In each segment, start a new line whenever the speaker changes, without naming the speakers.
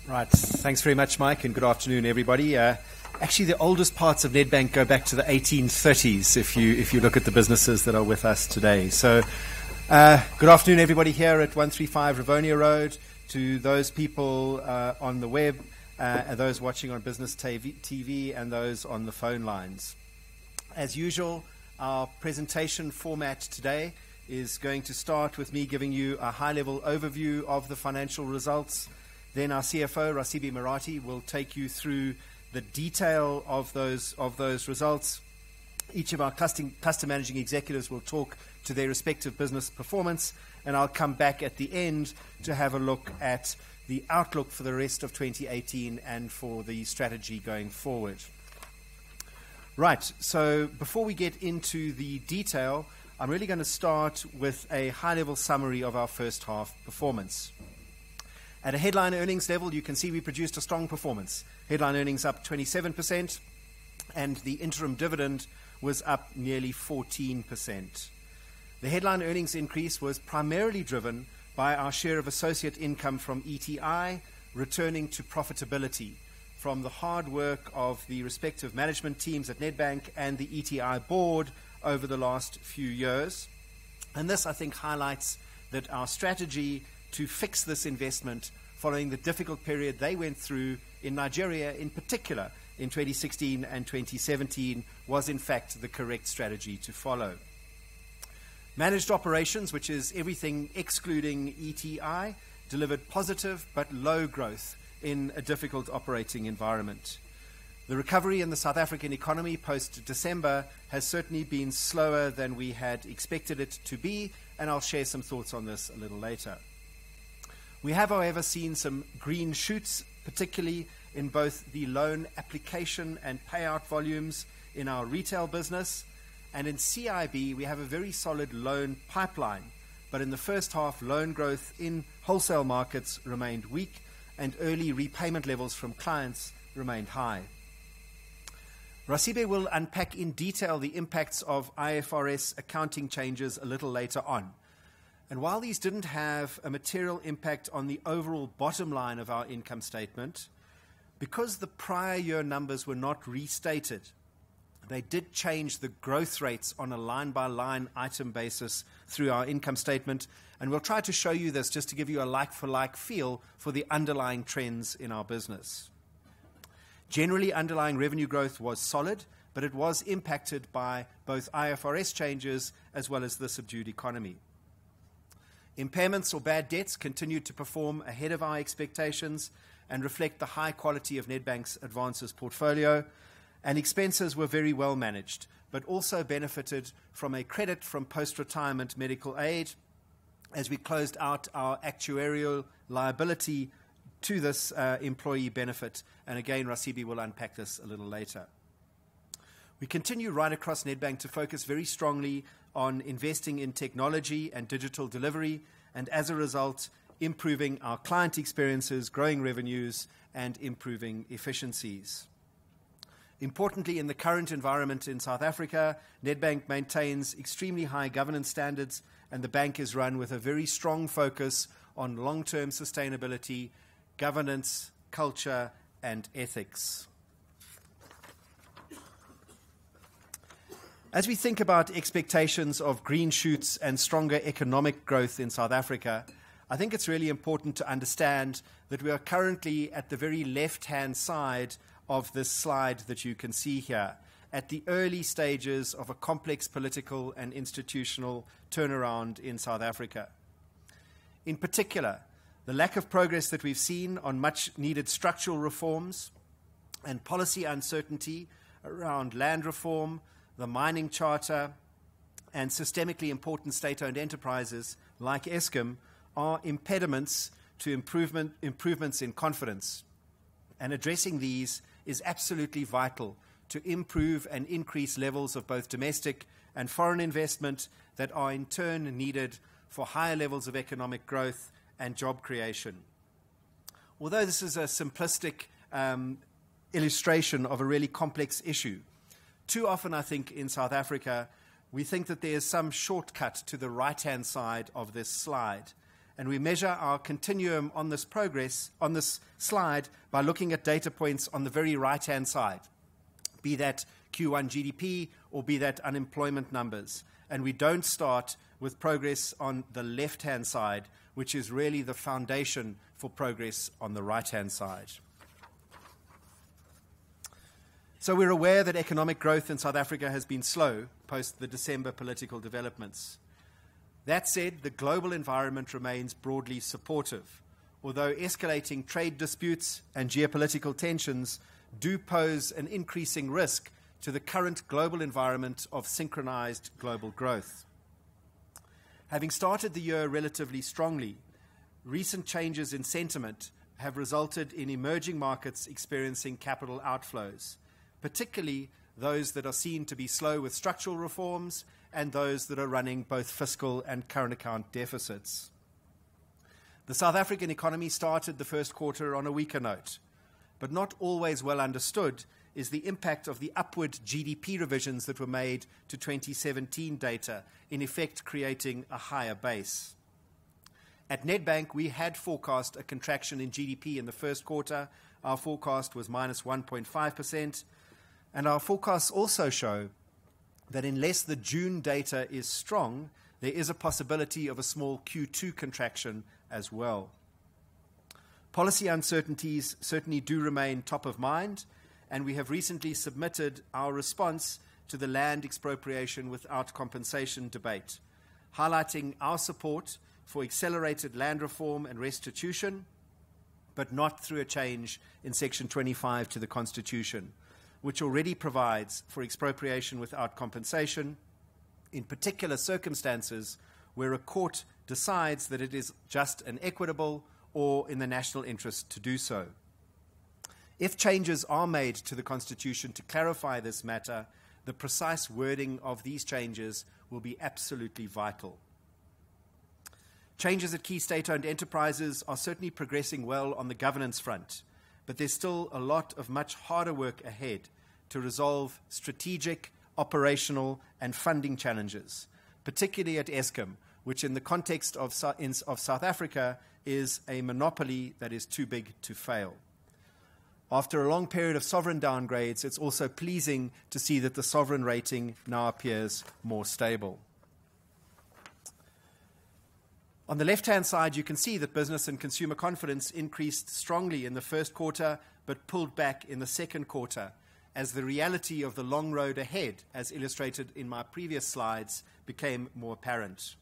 Right. Thanks very much, Mike, and good afternoon, everybody. Actually, the oldest parts of Nedbank go back to the 1830s if you look at the businesses that are with us today. So good afternoon, everybody here at 135 Rivonia Road, to those people on the web, and those watching on Business TV, and those on the phone lines. As usual, our presentation format today is going to start with me giving you a high-level overview of the financial results. Then our CFO, Rasibi Marathi, will take you through the detail of those results. Each of our cluster managing executives will talk to their respective business performance, and I'll come back at the end to have a look at the outlook for the rest of 2018 and for the strategy going forward. Right, so before we get into the detail, I'm really going to start with a high-level summary of our first half performance. At a headline earnings level, you can see we produced a strong performance. Headline earnings up 27%, and the interim dividend was up nearly 14%. The headline earnings increase was primarily driven by our share of associate income from ETI returning to profitability from the hard work of the respective management teams at Nedbank and the ETI board over the last few years. And this, I think, highlights that our strategy to fix this investment following the difficult period they went through in Nigeria in particular in 2016 and 2017 was in fact the correct strategy to follow. Managed operations, which is everything excluding ETI, delivered positive but low growth in a difficult operating environment. The recovery in the South African economy post-December has certainly been slower than we had expected it to be, and I'll share some thoughts on this a little later. We have, however, seen some green shoots, particularly in both the loan application and payout volumes in our retail business. And in CIB, we have a very solid loan pipeline. But in the first half, loan growth in wholesale markets remained weak, and early repayment levels from clients remained high. Rasibe will unpack in detail the impacts of IFRS accounting changes a little later on. And while these didn't have a material impact on the overall bottom line of our income statement, because the prior year numbers were not restated, they did change the growth rates on a line-by-line item basis through our income statement, and we'll try to show you this just to give you a like-for-like feel for the underlying trends in our business. Generally, underlying revenue growth was solid, but it was impacted by both IFRS changes as well as the subdued economy. Impairments or bad debts continued to perform ahead of our expectations and reflect the high quality of Nedbank's advances portfolio, and expenses were very well managed, but also benefited from a credit from post-retirement medical aid as we closed out our actuarial liability to this employee benefit. And again, Rasibi will unpack this a little later. We continue right across Nedbank to focus very strongly on investing in technology and digital delivery, and as a result, improving our client experiences, growing revenues, and improving efficiencies. Importantly, in the current environment in South Africa, Nedbank maintains extremely high governance standards, and the bank is run with a very strong focus on long-term sustainability, governance, culture, and ethics. As we think about expectations of green shoots and stronger economic growth in South Africa, I think it's really important to understand that we are currently at the very left-hand side of this slide that you can see here, at the early stages of a complex political and institutional turnaround in South Africa. In particular, the lack of progress that we've seen on much-needed structural reforms and policy uncertainty around land reform, the mining charter, and systemically important state-owned enterprises like Eskom are impediments to improvements in confidence. And addressing these is absolutely vital to improve and increase levels of both domestic and foreign investment that are in turn needed for higher levels of economic growth and job creation. Although this is a simplistic illustration of a really complex issue, too often, I think, in South Africa, we think that there is some shortcut to the right-hand side of this slide. And we measure our continuum on this progress, on this slide, by looking at data points on the very right-hand side, be that Q1 GDP or be that unemployment numbers. And we don't start with progress on the left-hand side, which is really the foundation for progress on the right-hand side. So we're aware that economic growth in South Africa has been slow post the December political developments. That said, the global environment remains broadly supportive, although escalating trade disputes and geopolitical tensions do pose an increasing risk to the current global environment of synchronized global growth. Having started the year relatively strongly, recent changes in sentiment have resulted in emerging markets experiencing capital outflows, particularly those that are seen to be slow with structural reforms and those that are running both fiscal and current account deficits. The South African economy started the first quarter on a weaker note, but not always well understood is the impact of the upward GDP revisions that were made to 2017 data, in effect creating a higher base. At Nedbank, we had forecast a contraction in GDP in the first quarter. Our forecast was minus 1.5%, and our forecasts also show that unless the June data is strong, there is a possibility of a small Q2 contraction as well. Policy uncertainties certainly do remain top of mind, and we have recently submitted our response to the land expropriation without compensation debate, highlighting our support for accelerated land reform and restitution, but not through a change in Section 25 to the Constitution, which already provides for expropriation without compensation in particular circumstances where a court decides that it is just and equitable or in the national interest to do so. If changes are made to the Constitution to clarify this matter, the precise wording of these changes will be absolutely vital. Changes at key state-owned enterprises are certainly progressing well on the governance front, but there's still a lot of much harder work ahead to resolve strategic, operational, and funding challenges, particularly at Eskom, which in the context of South Africa is a monopoly that is too big to fail. After a long period of sovereign downgrades, it's also pleasing to see that the sovereign rating now appears more stable. On the left-hand side, you can see that business and consumer confidence increased strongly in the first quarter, but pulled back in the second quarter, as the reality of the long road ahead, as illustrated in my previous slides, became more apparent.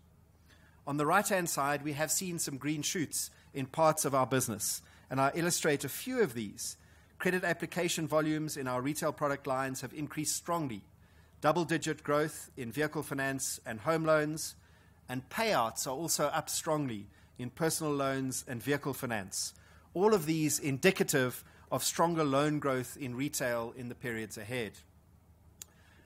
On the right-hand side, we have seen some green shoots in parts of our business, and I illustrate a few of these. Credit application volumes in our retail product lines have increased strongly, double-digit growth in vehicle finance and home loans, and payouts are also up strongly in personal loans and vehicle finance. All of these indicative of stronger loan growth in retail in the periods ahead.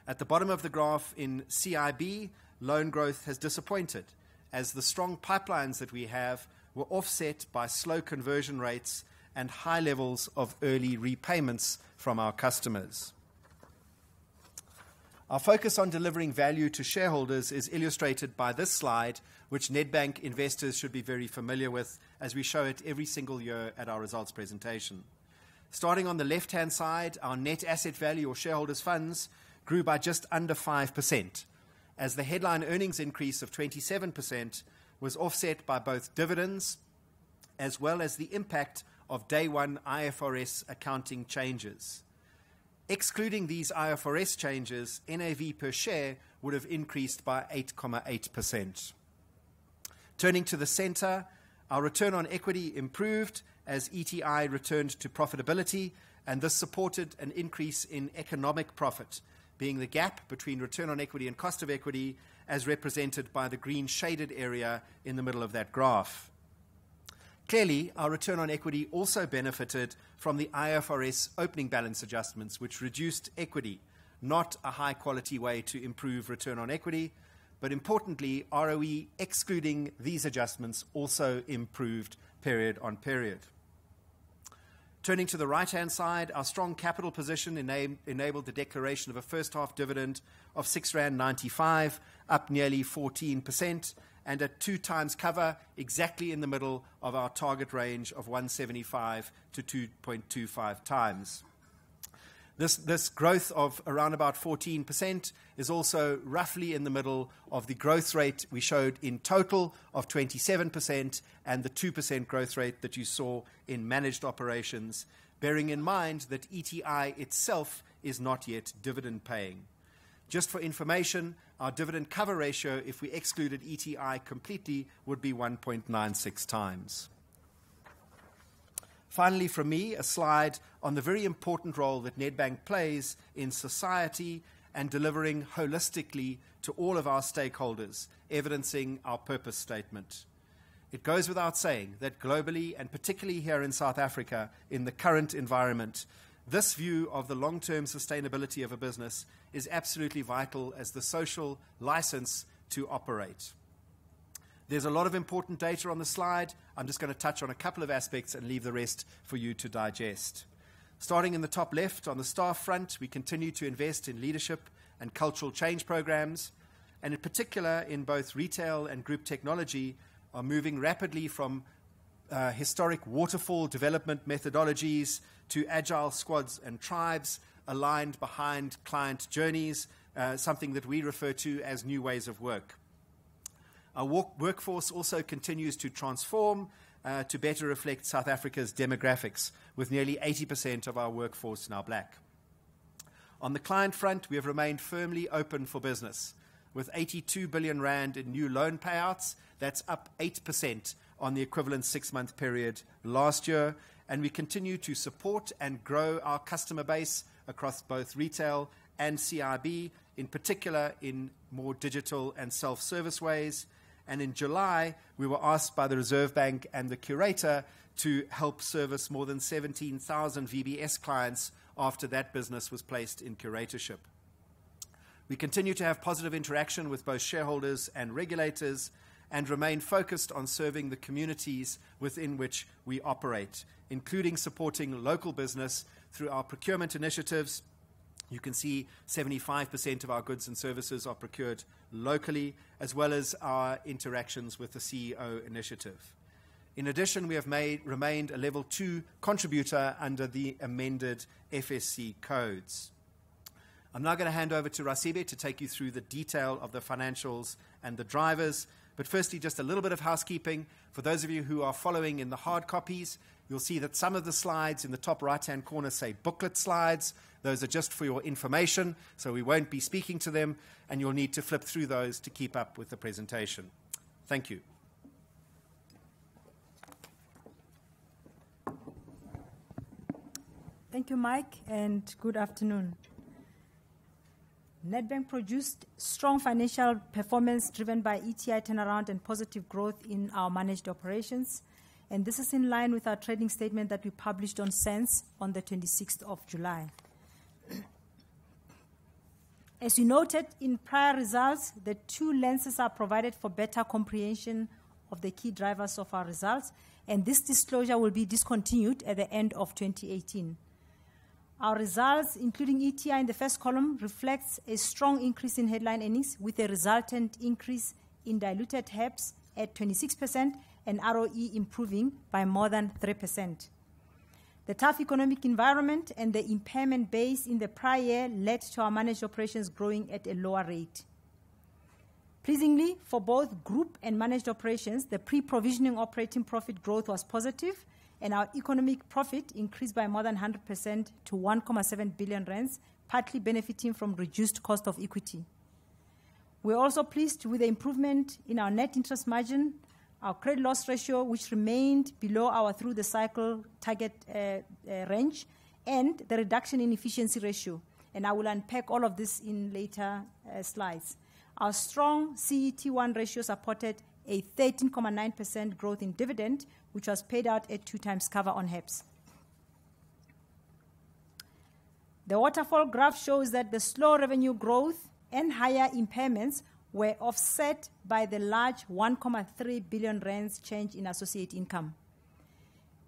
At the bottom of the graph in CIB, loan growth has disappointed, as the strong pipelines that we have were offset by slow conversion rates and high levels of early repayments from our customers. Our focus on delivering value to shareholders is illustrated by this slide, which Nedbank investors should be very familiar with, as we show it every single year at our results presentation. Starting on the left-hand side, our net asset value or shareholders' funds grew by just under 5%, as the headline earnings increase of 27% was offset by both dividends as well as the impact of day one IFRS accounting changes. Excluding these IFRS changes, NAV per share would have increased by 8.8%. Turning to the center, our return on equity improved as ETI returned to profitability, and this supported an increase in economic profit, being the gap between return on equity and cost of equity, as represented by the green shaded area in the middle of that graph. Clearly, our return on equity also benefited from the IFRS opening balance adjustments, which reduced equity, not a high-quality way to improve return on equity, but importantly, ROE excluding these adjustments also improved period on period. Turning to the right-hand side, our strong capital position enabled the declaration of a first-half dividend of R6.95, up nearly 14%, and at 2 times cover, exactly in the middle of our target range of 1.75 to 2.25 times. This growth of around about 14% is also roughly in the middle of the growth rate we showed in total of 27% and the 2% growth rate that you saw in managed operations, bearing in mind that ETI itself is not yet dividend paying. Just for information, our dividend cover ratio, if we excluded ETI completely, would be 1.96 times. Finally, from me, a slide on the very important role that Nedbank plays in society and delivering holistically to all of our stakeholders, evidencing our purpose statement. It goes without saying that globally, and particularly here in South Africa, in the current environment, this view of the long-term sustainability of a business is absolutely vital as the social license to operate. There's a lot of important data on the slide. I'm just going to touch on a couple of aspects and leave the rest for you to digest. Starting in the top left, on the staff front, we continue to invest in leadership and cultural change programs, and in particular in both retail and group technology, are moving rapidly from historic waterfall development methodologies to agile squads and tribes aligned behind client journeys, something that we refer to as new ways of work. Our workforce also continues to transform to better reflect South Africa's demographics, with nearly 80% of our workforce now black. On the client front, we have remained firmly open for business, with 82 billion rand in new loan payouts. That's up 8% on the equivalent 6-month period last year, and we continue to support and grow our customer base across both retail and CIB, in particular in more digital and self-service ways. And in July, we were asked by the Reserve Bank and the curator to help service more than 17,000 VBS clients after that business was placed in curatorship. We continue to have positive interaction with both shareholders and regulators and remain focused on serving the communities within which we operate, including supporting local business through our procurement initiatives. You can see 75% of our goods and services are procured locally, as well as our interactions with the CEO initiative. In addition, we have remained a Level 2 contributor under the amended FSC codes. I'm now going to hand over to Cibc to take you through the detail of the financials and the drivers. But firstly, just a little bit of housekeeping. For those of you who are following in the hard copies, you'll see that some of the slides in the top right-hand corner say booklet slides. Those are just for your information, so we won't be speaking to them, and you'll need to flip through those to keep up with the presentation. Thank you.
Thank you, Mike, and good afternoon. Nedbank produced strong financial performance driven by ETI turnaround and positive growth in our managed operations. And this is in line with our trading statement that we published on SENS on the 26th of July. As you noted in prior results, the 2 lenses are provided for better comprehension of the key drivers of our results, and this disclosure will be discontinued at the end of 2018. Our results, including ETI in the first column, reflects a strong increase in headline earnings with a resultant increase in diluted HEPS at 26% and ROE improving by more than 3%. The tough economic environment and the impairment base in the prior year led to our managed operations growing at a lower rate. Pleasingly, for both group and managed operations, the pre-provisioning operating profit growth was positive, and our economic profit increased by more than 100% to 1.7 billion rands, partly benefiting from reduced cost of equity. We're also pleased with the improvement in our net interest margin, our credit loss ratio, which remained below our through-the-cycle target range, and the reduction in efficiency ratio. And I will unpack all of this in later slides. Our strong CET1 ratio supported a 13.9% growth in dividend, which was paid out at 2 times cover on HEPS. The waterfall graph shows that the slow revenue growth and higher impairments were offset by the large 1.3 billion rands change in associate income.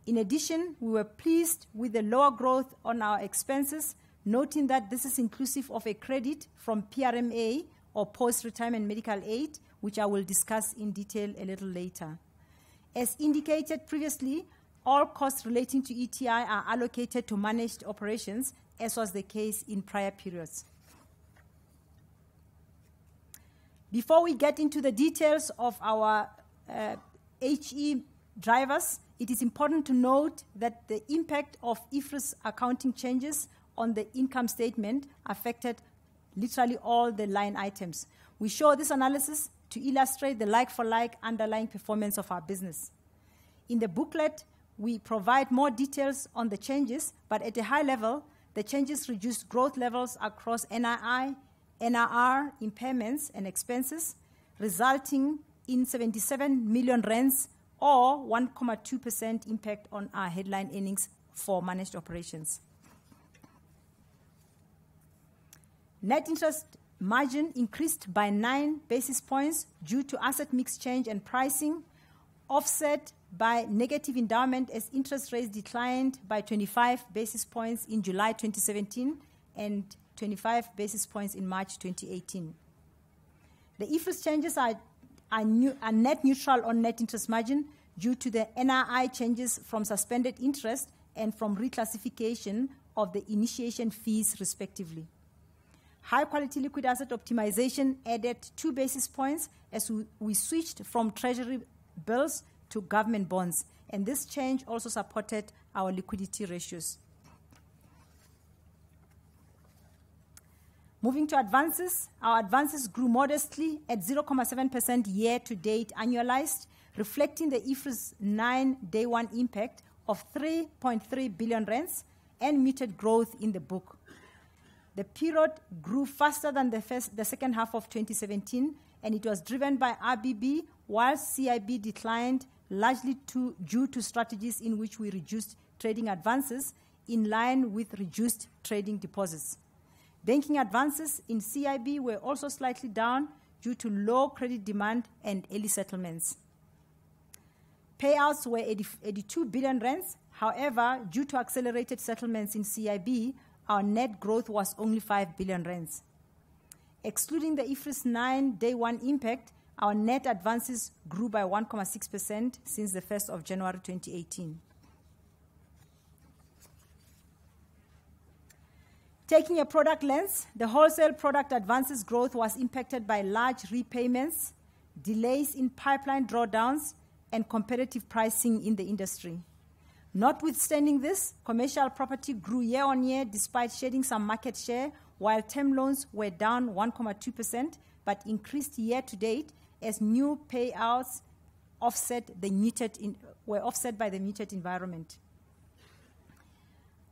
In addition, we were pleased with the lower growth on our expenses, noting that this is inclusive of a credit from PRMA, or post-retirement medical aid, which I will discuss in detail a little later. As indicated previously, all costs relating to ETI are allocated to managed operations, as was the case in prior periods. Before we get into the details of our HE drivers, it is important to note that the impact of IFRS accounting changes on the income statement affected literally all the line items. We show this analysis to illustrate the like-for-like underlying performance of our business. In the booklet, we provide more details on the changes, but at a high level, the changes reduced growth levels across NII, NRR, impairments, and expenses, resulting in 77 million rands, or 1.2% impact on our headline earnings for managed operations. Net interest margin increased by 9 basis points due to asset mix change and pricing, offset by negative endowment as interest rates declined by 25 basis points in July 2017 and 25 basis points in March 2018. The IFRS changes are net neutral on net interest margin due to the NII changes from suspended interest and from reclassification of the initiation fees respectively. High-quality liquid asset optimization added 2 basis points as we switched from treasury bills to government bonds, and this change also supported our liquidity ratios. Moving to advances, our advances grew modestly at 0.7% year-to-date annualized, reflecting the IFRS 9 day one impact of 3.3 billion rands and muted growth in the book. The period grew faster than the second half of 2017, and it was driven by RBB, while CIB declined largely due to strategies in which we reduced trading advances in line with reduced trading deposits. Banking advances in CIB were also slightly down due to low credit demand and early settlements. Payouts were 82 billion rands. However, due to accelerated settlements in CIB, our net growth was only 5 billion rands. Excluding the IFRS 9 day one impact, our net advances grew by 1.6% since the 1st of January 2018. Taking a product lens, the wholesale product advances growth was impacted by large repayments, delays in pipeline drawdowns, and competitive pricing in the industry. Notwithstanding this, commercial property grew year-on-year despite shedding some market share, while term loans were down 1.2%, but increased year-to-date as new payouts were offset by the muted environment.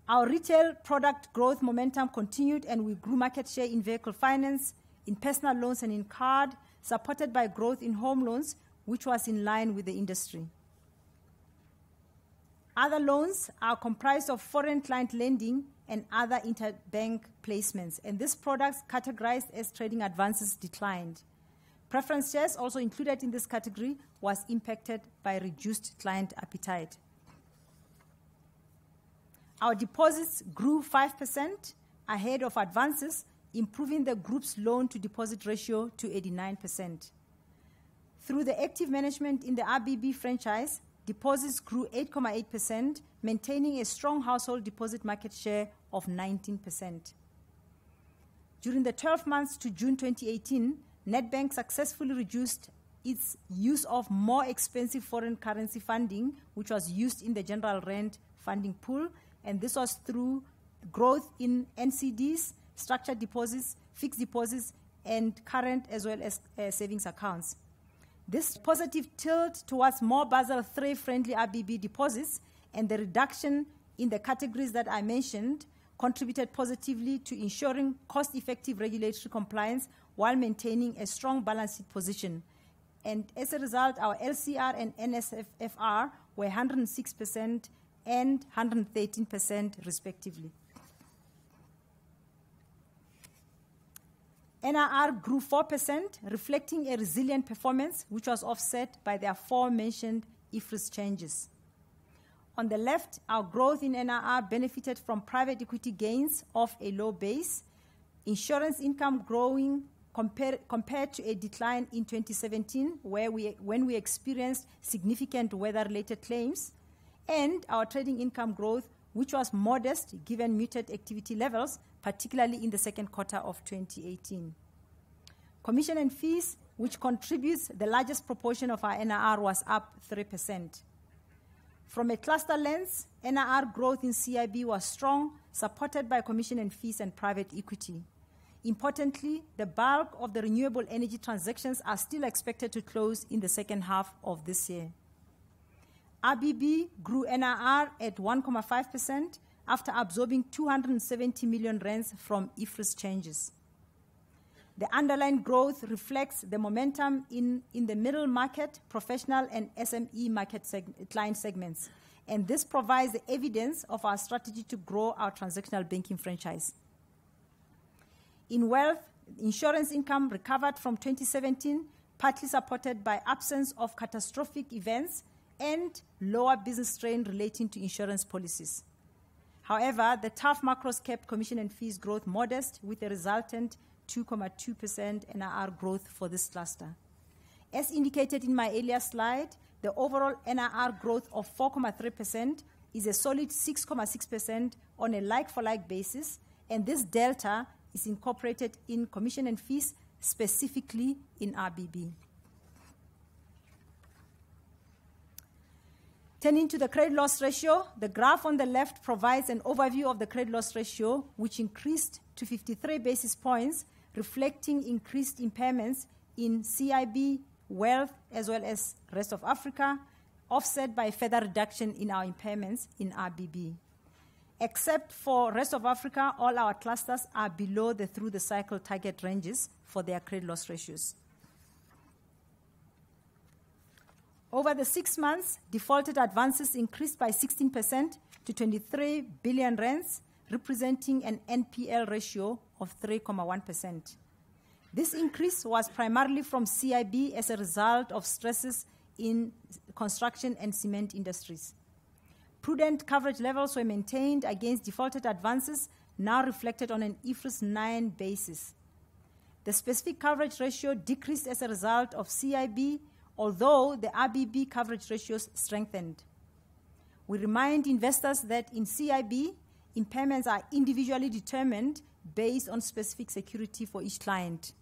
Our retail product growth momentum continued, and we grew market share in vehicle finance, in personal loans, and in card, supported by growth in home loans, which was in line with the industry. Other loans are comprised of foreign client lending and other interbank placements, and these products categorized as trading advances declined. Preference shares, also included in this category, was impacted by reduced client appetite. Our deposits grew 5% ahead of advances, improving the group's loan-to-deposit ratio to 89%. Through the active management in the RBB franchise, deposits grew 8.8%, maintaining a strong household deposit market share of 19%. During the 12 months to June 2018, Nedbank successfully reduced its use of more expensive foreign currency funding, which was used in the general rand funding pool, and this was through growth in NCDs, structured deposits, fixed deposits, and current as well as savings accounts. This positive tilt towards more Basel III-friendly RBB deposits and the reduction in the categories that I mentioned contributed positively to ensuring cost-effective regulatory compliance while maintaining a strong balance sheet position. And as a result, our LCR and NSFR were 106% and 113% respectively. NRR grew 4%, reflecting a resilient performance, which was offset by the aforementioned IFRS changes. On the left, our growth in NIR benefited from private equity gains off a low base, insurance income growing compared to a decline in 2017 when we experienced significant weather-related claims, and our trading income growth, which was modest given muted activity levels, particularly in the second quarter of 2018. Commission and fees, which contributes the largest proportion of our NIR, was up 3%. From a cluster lens, NIR growth in CIB was strong, supported by commission and fees and private equity. Importantly, the bulk of the renewable energy transactions are still expected to close in the second half of this year. RBB grew NIR at 1.5% after absorbing 270 million rands from IFRS changes. The underlying growth reflects the momentum in the middle market, professional, and SME market client segments, and this provides the evidence of our strategy to grow our transactional banking franchise. In wealth, insurance income recovered from 2017, partly supported by absence of catastrophic events and lower business strain relating to insurance policies. However, the tough macros kept commission and fees growth modest, with a resultant 2.2% NIR growth for this cluster. As indicated in my earlier slide, the overall NIR growth of 4.3% is a solid 6.6% on a like-for-like basis, and this delta is incorporated in commission and fees, specifically in RBB. Turning to the credit loss ratio, the graph on the left provides an overview of the credit loss ratio, which increased to 53 basis points, reflecting increased impairments in CIB, wealth, as well as rest of Africa, offset by further reduction in our impairments in RBB. Except for rest of Africa, all our clusters are below the through-the-cycle target ranges for their credit loss ratios. Over the 6 months, defaulted advances increased by 16% to 23 billion rands, representing an NPL ratio of 3.1%. This increase was primarily from CIB as a result of stresses in construction and cement industries. Prudent coverage levels were maintained against defaulted advances, now reflected on an IFRS 9 basis. The specific coverage ratio decreased as a result of CIB, although the RBB coverage ratios strengthened. We remind investors that in CIB, impairments are individually determined based on specific security for each client.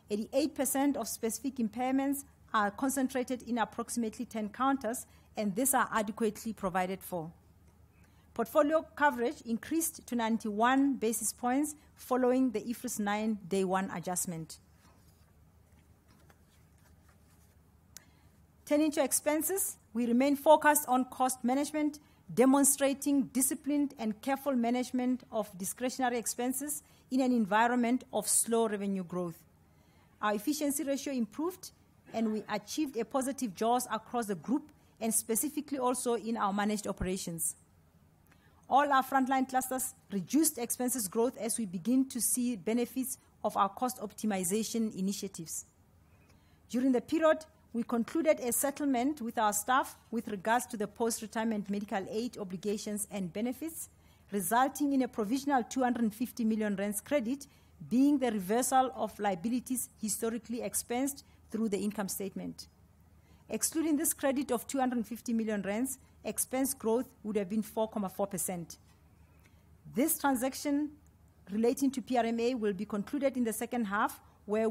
88% of specific impairments are concentrated in approximately 10 counters, and these are adequately provided for. Portfolio coverage increased to 91 basis points following the IFRS 9 Day 1 adjustment. Turning to expenses, we remain focused on cost management, demonstrating disciplined and careful management of discretionary expenses in an environment of slow revenue growth. Our efficiency ratio improved, and we achieved a positive jaws across the group and specifically also in our managed operations. All our frontline clusters reduced expenses growth as we begin to see benefits of our cost optimization initiatives. During the period, we concluded a settlement with our staff with regards to the post-retirement medical aid obligations and benefits, resulting in a provisional 250 million rands credit, being the reversal of liabilities historically expensed through the income statement. Excluding this credit of 250 million rands, expense growth would have been 4.4%. This transaction relating to PRMA will be concluded in the second half, where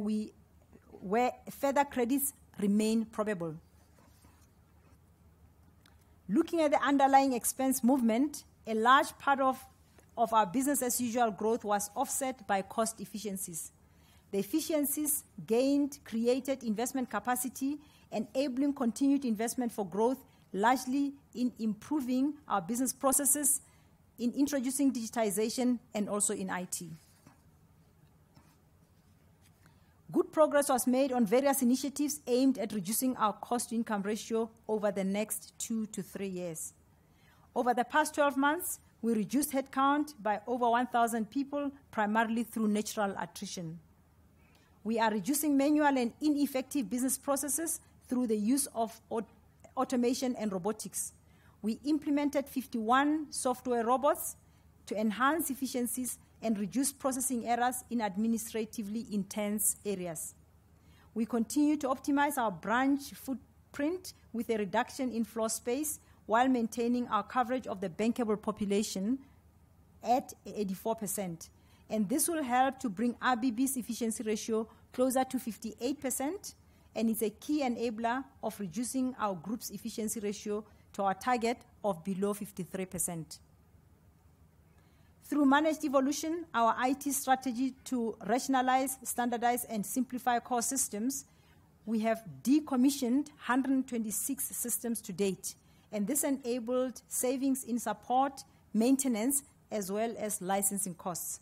further credits remain probable. Looking at the underlying expense movement, a large part of our business as usual growth was offset by cost efficiencies. The efficiencies gained created investment capacity, enabling continued investment for growth, largely in improving our business processes, in introducing digitization, and also in IT. Good progress was made on various initiatives aimed at reducing our cost-to-income ratio over the next 2 to 3 years. Over the past 12 months, we reduced headcount by over 1,000 people, primarily through natural attrition. We are reducing manual and ineffective business processes through the use of automation and robotics. We implemented 51 software robots to enhance efficiencies and reduce processing errors in administratively intense areas. We continue to optimize our branch footprint with a reduction in floor space while maintaining our coverage of the bankable population at 84%. And this will help to bring RBB's efficiency ratio closer to 58%, and it's a key enabler of reducing our group's efficiency ratio to our target of below 53%. Through managed evolution, our IT strategy to rationalize, standardize, and simplify core systems, we have decommissioned 126 systems to date, and this enabled savings in support, maintenance, as well as licensing costs.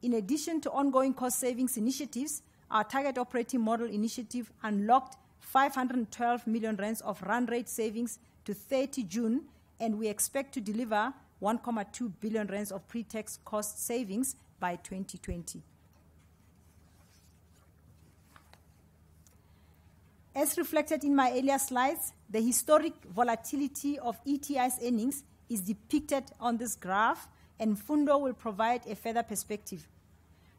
In addition to ongoing cost savings initiatives, our target operating model initiative unlocked 512 million rands of run rate savings to 30 June, and we expect to deliver 1.2 billion rands of pre-tax cost savings by 2020. As reflected in my earlier slides, the historic volatility of ETI's earnings is depicted on this graph, and Fundo will provide a further perspective.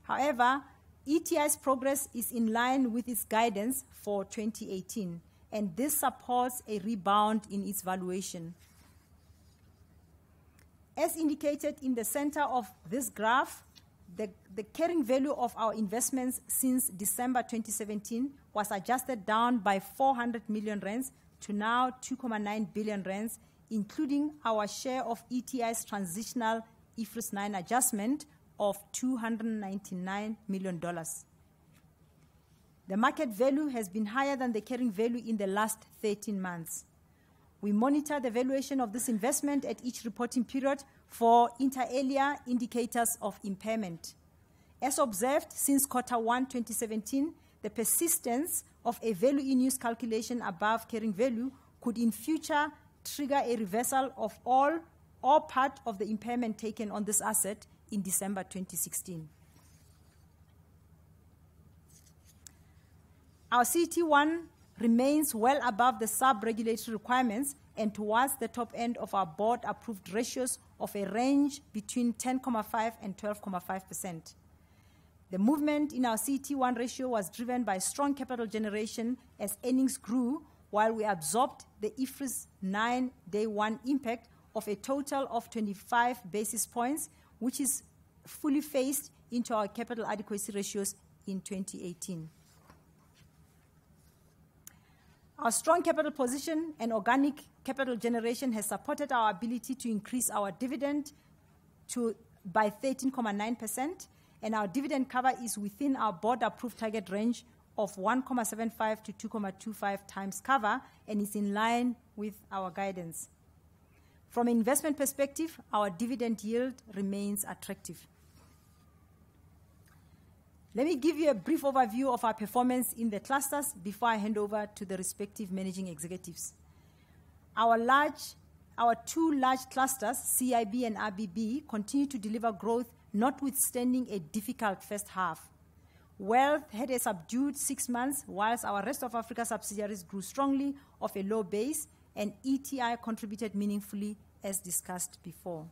However, ETI's progress is in line with its guidance for 2018, and this supports a rebound in its valuation. As indicated in the center of this graph, the carrying value of our investments since December 2017 was adjusted down by 400 million rands to now 2.9 billion rands, including our share of ETI's transitional IFRS 9 adjustment of $299 million. The market value has been higher than the carrying value in the last 13 months. We monitor the valuation of this investment at each reporting period for inter alia indicators of impairment. As observed since Q1 2017, the persistence of a value in use calculation above carrying value could in future trigger a reversal of all or part of the impairment taken on this asset in December 2016. Our CET1 remains well above the sub-regulatory requirements and towards the top end of our board-approved ratios of a range between 10.5% and 12.5%. The movement in our CET1 ratio was driven by strong capital generation as earnings grew, while we absorbed the IFRS 9 day one impact of a total of 25 basis points, which is fully phased into our capital adequacy ratios in 2018. Our strong capital position and organic capital generation has supported our ability to increase our dividend by 13.9%, and our dividend cover is within our board-approved target range of 1.75 to 2.25 times cover, and is in line with our guidance. From an investment perspective, our dividend yield remains attractive. Let me give you a brief overview of our performance in the clusters before I hand over to the respective managing executives. Our two large clusters, CIB and RBB, continue to deliver growth notwithstanding a difficult first half. Wealth had a subdued 6 months, whilst our rest of Africa subsidiaries grew strongly off a low base, and ETI contributed meaningfully, as discussed before.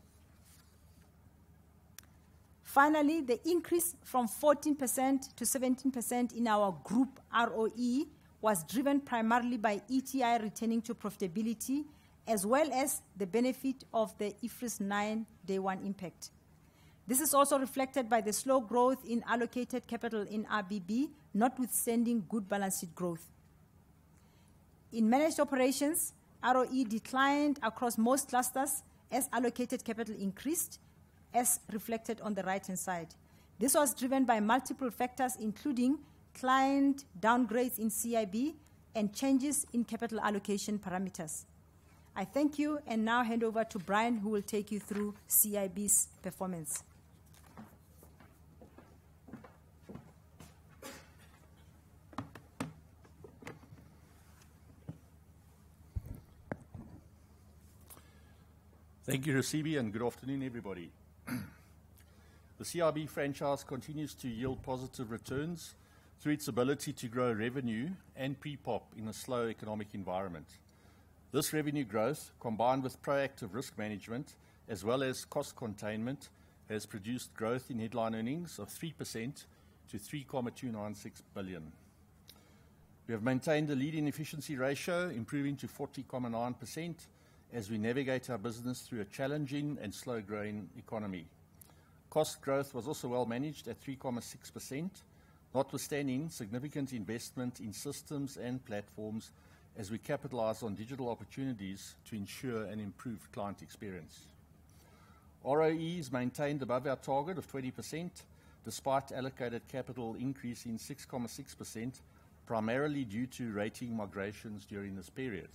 Finally, the increase from 14% to 17% in our group ROE was driven primarily by ETI returning to profitability, as well as the benefit of the IFRS 9 day one impact. This is also reflected by the slow growth in allocated capital in RBB, notwithstanding good balance sheet growth. In managed operations, ROE declined across most clusters as allocated capital increased, as reflected on the right-hand side. This was driven by multiple factors, including client downgrades in CIB and changes in capital allocation parameters. I thank you and now hand over to Brian, who will take you through CIB's performance.
Thank you, Cibc, and good afternoon, everybody. The CIB franchise continues to yield positive returns through its ability to grow revenue and pre-pop in a slow economic environment. This revenue growth, combined with proactive risk management as well as cost containment, has produced growth in headline earnings of 3% to 3,296 billion. We have maintained a leading efficiency ratio, improving to 40.9% as we navigate our business through a challenging and slow-growing economy. Cost growth was also well managed at 3.6%, notwithstanding significant investment in systems and platforms as we capitalize on digital opportunities to ensure an improved client experience. ROE is maintained above our target of 20%, despite allocated capital increasing 6.6%, primarily due to rating migrations during this period.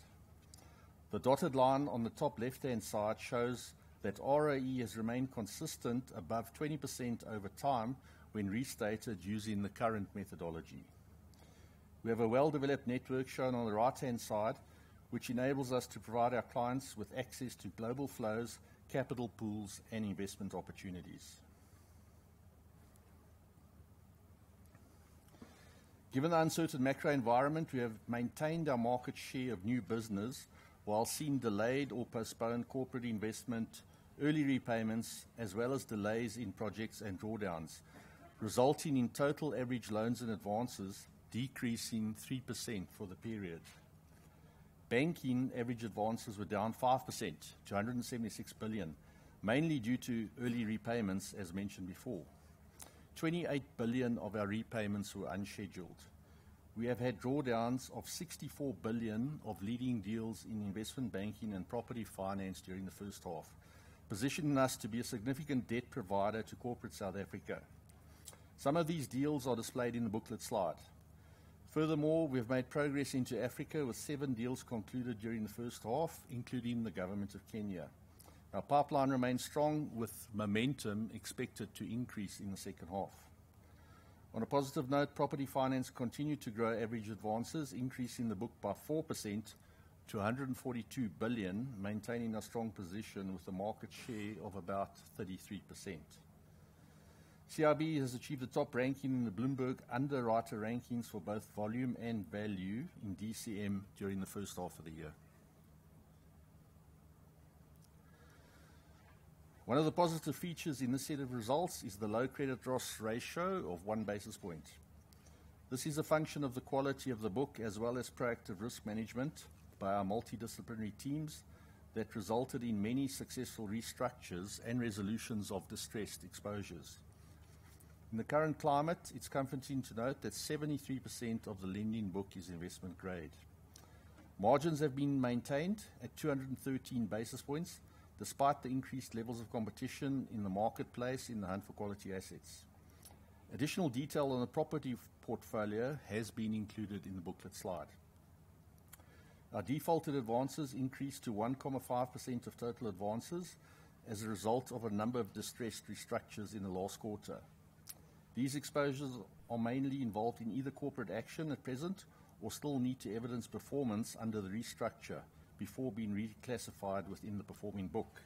The dotted line on the top left-hand side shows that ROE has remained consistent above 20% over time when restated using the current methodology. We have a well-developed network shown on the right-hand side, which enables us to provide our clients with access to global flows, capital pools, and investment opportunities. Given the uncertain macro environment, we have maintained our market share of new business while seeing delayed or postponed corporate investment, early repayments, as well as delays in projects and drawdowns, resulting in total average loans and advances decreasing 3% for the period. Banking average advances were down 5% to 176 billion, mainly due to early repayments, as mentioned before. 28 billion of our repayments were unscheduled. We have had drawdowns of 64 billion of leading deals in investment banking and property finance during the first half, positioning us to be a significant debt provider to corporate South Africa. Some of these deals are displayed in the booklet slide. Furthermore, we have made progress into Africa with 7 deals concluded during the first half, including the Government of Kenya. Our pipeline remains strong, with momentum expected to increase in the second half. On a positive note, property finance continued to grow average advances, increasing the book by 4% to 142 billion, maintaining a strong position with a market share of about 33%. CIB has achieved the top ranking in the Bloomberg underwriter rankings for both volume and value in DCM during the first half of the year. One of the positive features in this set of results is the low credit loss ratio of 1 basis point. This is a function of the quality of the book as well as proactive risk management by our multidisciplinary teams that resulted in many successful restructures and resolutions of distressed exposures. In the current climate, it's comforting to note that 73% of the lending book is investment grade. Margins have been maintained at 213 basis points, despite the increased levels of competition in the marketplace in the hunt for quality assets. Additional detail on the property portfolio has been included in the booklet slide. Our defaulted advances increased to 1.5% of total advances as a result of a number of distressed restructures in the last quarter. These exposures are mainly involved in either corporate action at present or still need to evidence performance under the restructure before being reclassified within the performing book.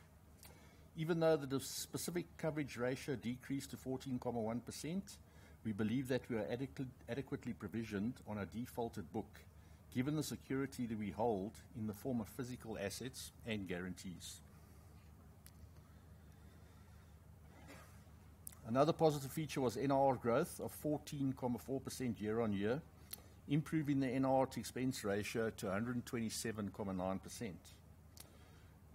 Even though the specific coverage ratio decreased to 14.1%, we believe that we are adequately provisioned on our defaulted book, given the security that we hold in the form of physical assets and guarantees. Another positive feature was NIR growth of 14.4% year-on-year, improving the NIR to expense ratio to 127.9%.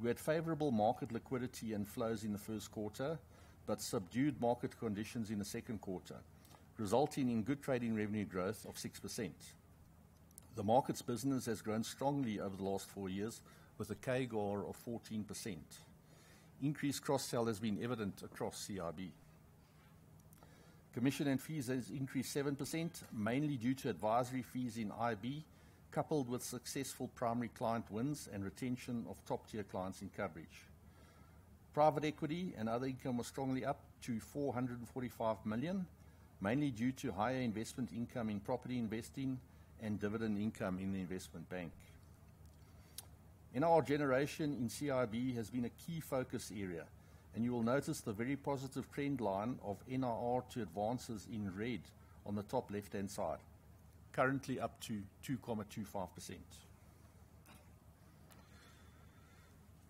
We had favourable market liquidity and flows in the first quarter, but subdued market conditions in the second quarter, resulting in good trading revenue growth of 6%. The markets business has grown strongly over the last 4 years with a CAGR of 14%. Increased cross-sell has been evident across CIB. Commission and fees has increased 7%, mainly due to advisory fees in IB, coupled with successful primary client wins and retention of top-tier clients in coverage. Private equity and other income was strongly up to 445 million, mainly due to higher investment income in property investing and dividend income in the investment bank. NIR generation in CIB has been a key focus area, and you will notice the very positive trend line of NIR to advances in red on the top left-hand side, currently up to 2.25%.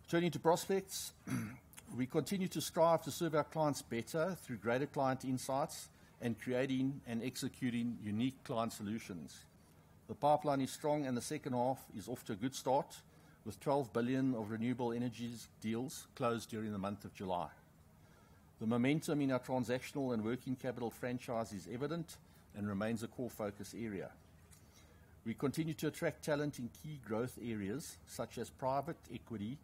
Turning to prospects, we continue to strive to serve our clients better through greater client insights and creating and executing unique client solutions. The pipeline is strong and the second half is off to a good start, with 12 billion of renewable energies deals closed during the month of July. The momentum in our transactional and working capital franchise is evident and remains a core focus area. We continue to attract talent in key growth areas such as private equity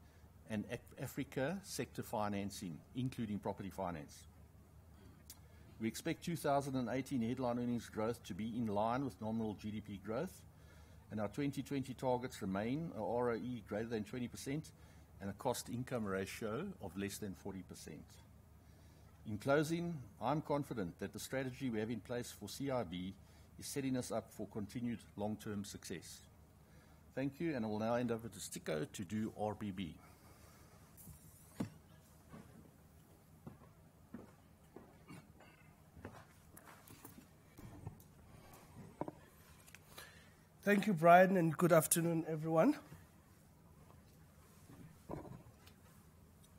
and Africa sector financing, including property finance. We expect 2018 headline earnings growth to be in line with nominal GDP growth, and our 2020 targets remain a ROE greater than 20% and a cost-income ratio of less than 40%. In closing, I'm confident that the strategy we have in place for CIB is setting us up for continued long-term success. Thank you, and I will now hand over to Stico to do RBB.
Thank you, Brian, and good afternoon, everyone.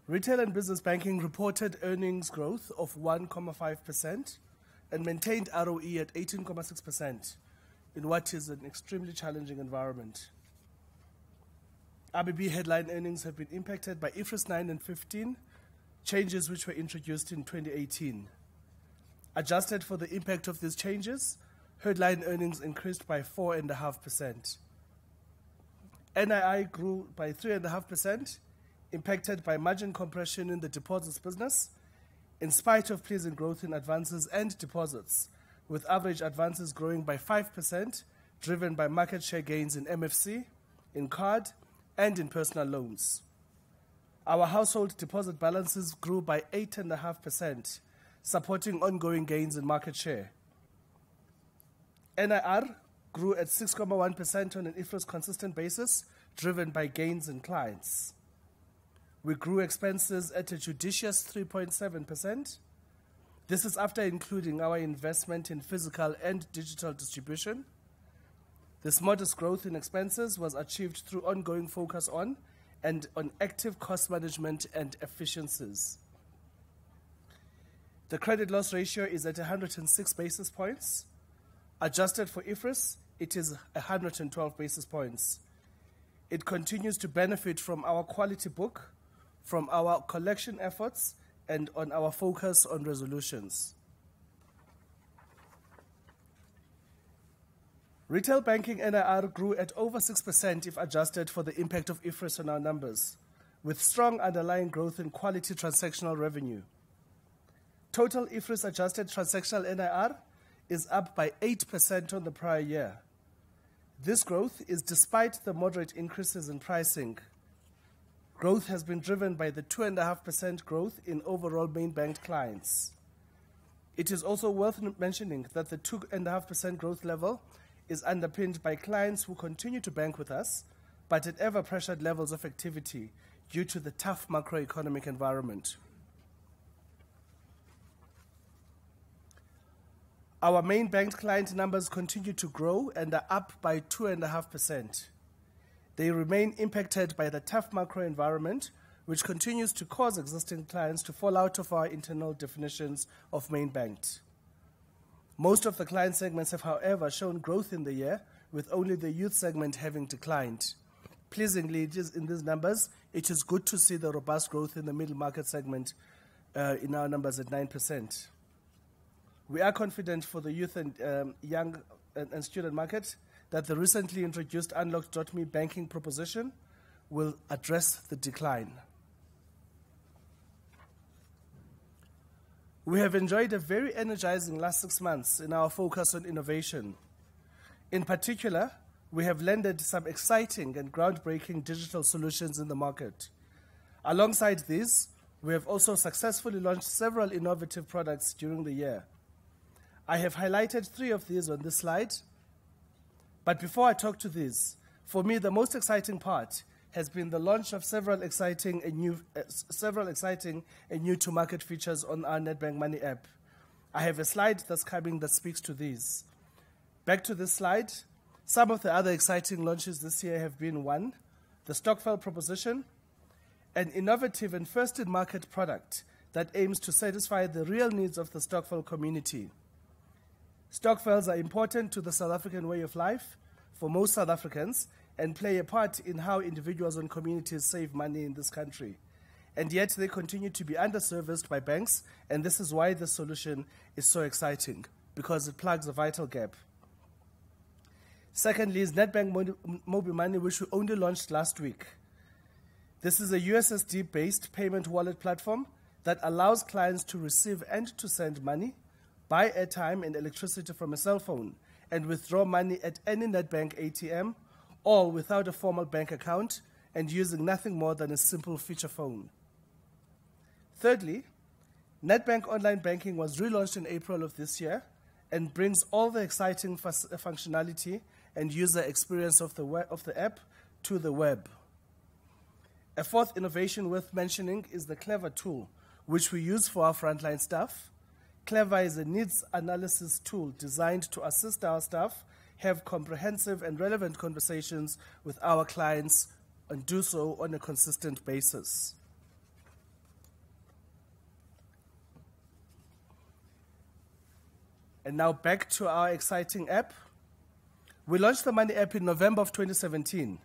Retail and business banking reported earnings growth of 1.5% and maintained ROE at 18.6% in what is an extremely challenging environment. RBB headline earnings have been impacted by IFRS 9 and 15, changes which were introduced in 2018. Adjusted for the impact of these changes, headline earnings increased by 4.5%. NII grew by 3.5%, impacted by margin compression in the deposits business, in spite of pleasing growth in advances and deposits, with average advances growing by 5%, driven by market share gains in MFC, in card, and in personal loans. Our household deposit balances grew by 8.5%, supporting ongoing gains in market share. NIR grew at 6.1% on an IFRS consistent basis, driven by gains in clients. We grew expenses at a judicious 3.7%. This is after including our investment in physical and digital distribution. This modest growth in expenses was achieved through ongoing focus on and on active cost management and efficiencies. The credit loss ratio is at 106 basis points. Adjusted for IFRS, it is 112 basis points. It continues to benefit from our quality book, from our collection efforts, and on our focus on resolutions. Retail banking NIR grew at over 6% if adjusted for the impact of IFRS on our numbers, with strong underlying growth in quality transactional revenue. Total IFRS adjusted transactional NIR is up by 8% on the prior year. This growth is despite the moderate increases in pricing. Growth has been driven by the 2.5% growth in overall main bank clients. It is also worth mentioning that the 2.5% growth level is underpinned by clients who continue to bank with us, but at ever-pressured levels of activity due to the tough macroeconomic environment. Our main bank client numbers continue to grow and are up by 2.5%. They remain impacted by the tough macro environment, which continues to cause existing clients to fall out of our internal definitions of main banked. Most of the client segments have, however, shown growth in the year, with only the youth segment having declined. Pleasingly, in these numbers, it is good to see the robust growth in the middle market segment in our numbers at 9%. We are confident for the youth and young and student market that the recently introduced Unlocked.me banking proposition will address the decline. We have enjoyed a very energizing last 6 months in our focus on innovation. In particular, we have landed some exciting and groundbreaking digital solutions in the market. Alongside these, we have also successfully launched several innovative products during the year. I have highlighted 3 of these on this slide. But before I talk to these, for me, the most exciting part has been the launch of several exciting and new to market features on our Nedbank Money app. I have a slide that's coming that speaks to these. Back to this slide, some of the other exciting launches this year have been 1, the stock file proposition, an innovative and first-in-market product that aims to satisfy the real needs of the stokvel community. Stokvels are important to the South African way of life for most South Africans and play a part in how individuals and communities save money in this country. And yet they continue to be underserviced by banks, and this is why this solution is so exciting, because it plugs a vital gap. Secondly is Nedbank Mobile Money, which we only launched last week. This is a USSD-based payment wallet platform that allows clients to receive and to send money, buy airtime and electricity from a cell phone, and withdraw money at any Nedbank ATM, all without a formal bank account and using nothing more than a simple feature phone. Thirdly, Nedbank Online Banking was relaunched in April of this year and brings all the exciting functionality and user experience of the app to the web. A fourth innovation worth mentioning is the Clever tool, which we use for our frontline staff. Clever is a needs analysis tool designed to assist our staff have comprehensive and relevant conversations with our clients and do so on a consistent basis. And now back to our exciting app. We launched the Money app in November of 2017.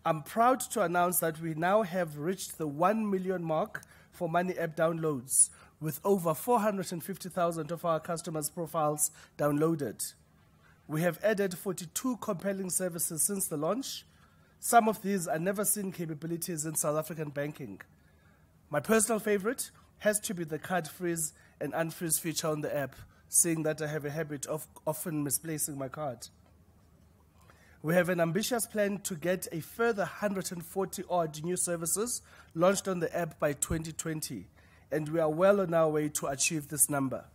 I'm proud to announce that we now have reached the 1 million mark for Money app downloads, with over 450,000 of our customers' profiles downloaded. We have added 42 compelling services since the launch. Some of these are never-seen capabilities in South African banking. My personal favorite has to be the card freeze and unfreeze feature on the app, seeing that I have a habit of often misplacing my card. We have an ambitious plan to get a further 140-odd new services launched on the app by 2020, and we are well on our way to achieve this number.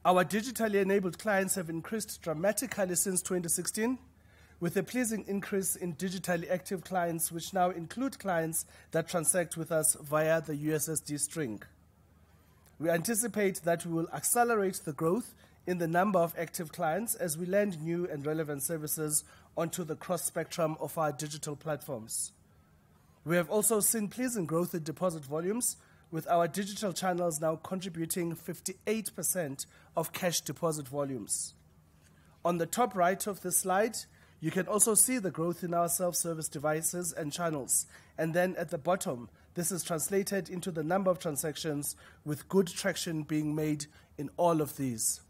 Our digitally enabled clients have increased dramatically since 2016, with a pleasing increase in digitally active clients, which now include clients that transact with us via the USSD string. We anticipate that we will accelerate the growth in the number of active clients as we land new and relevant services onto the cross-spectrum of our digital platforms. We have also seen pleasing growth in deposit volumes, with our digital channels now contributing 58% of cash deposit volumes. On the top right of this slide, you can also see the growth in our self-service devices and channels. And then at the bottom, this is translated into the number of transactions, with good traction being made in all of these.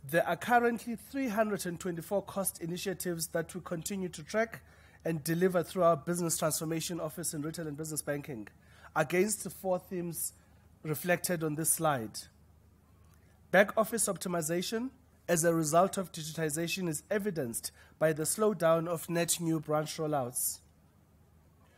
There are currently 324 cost initiatives that we continue to track and deliver through our Business Transformation Office in Retail and Business Banking, against the 4 themes reflected on this slide. Back office optimization as a result of digitization is evidenced by the slowdown of net new branch rollouts.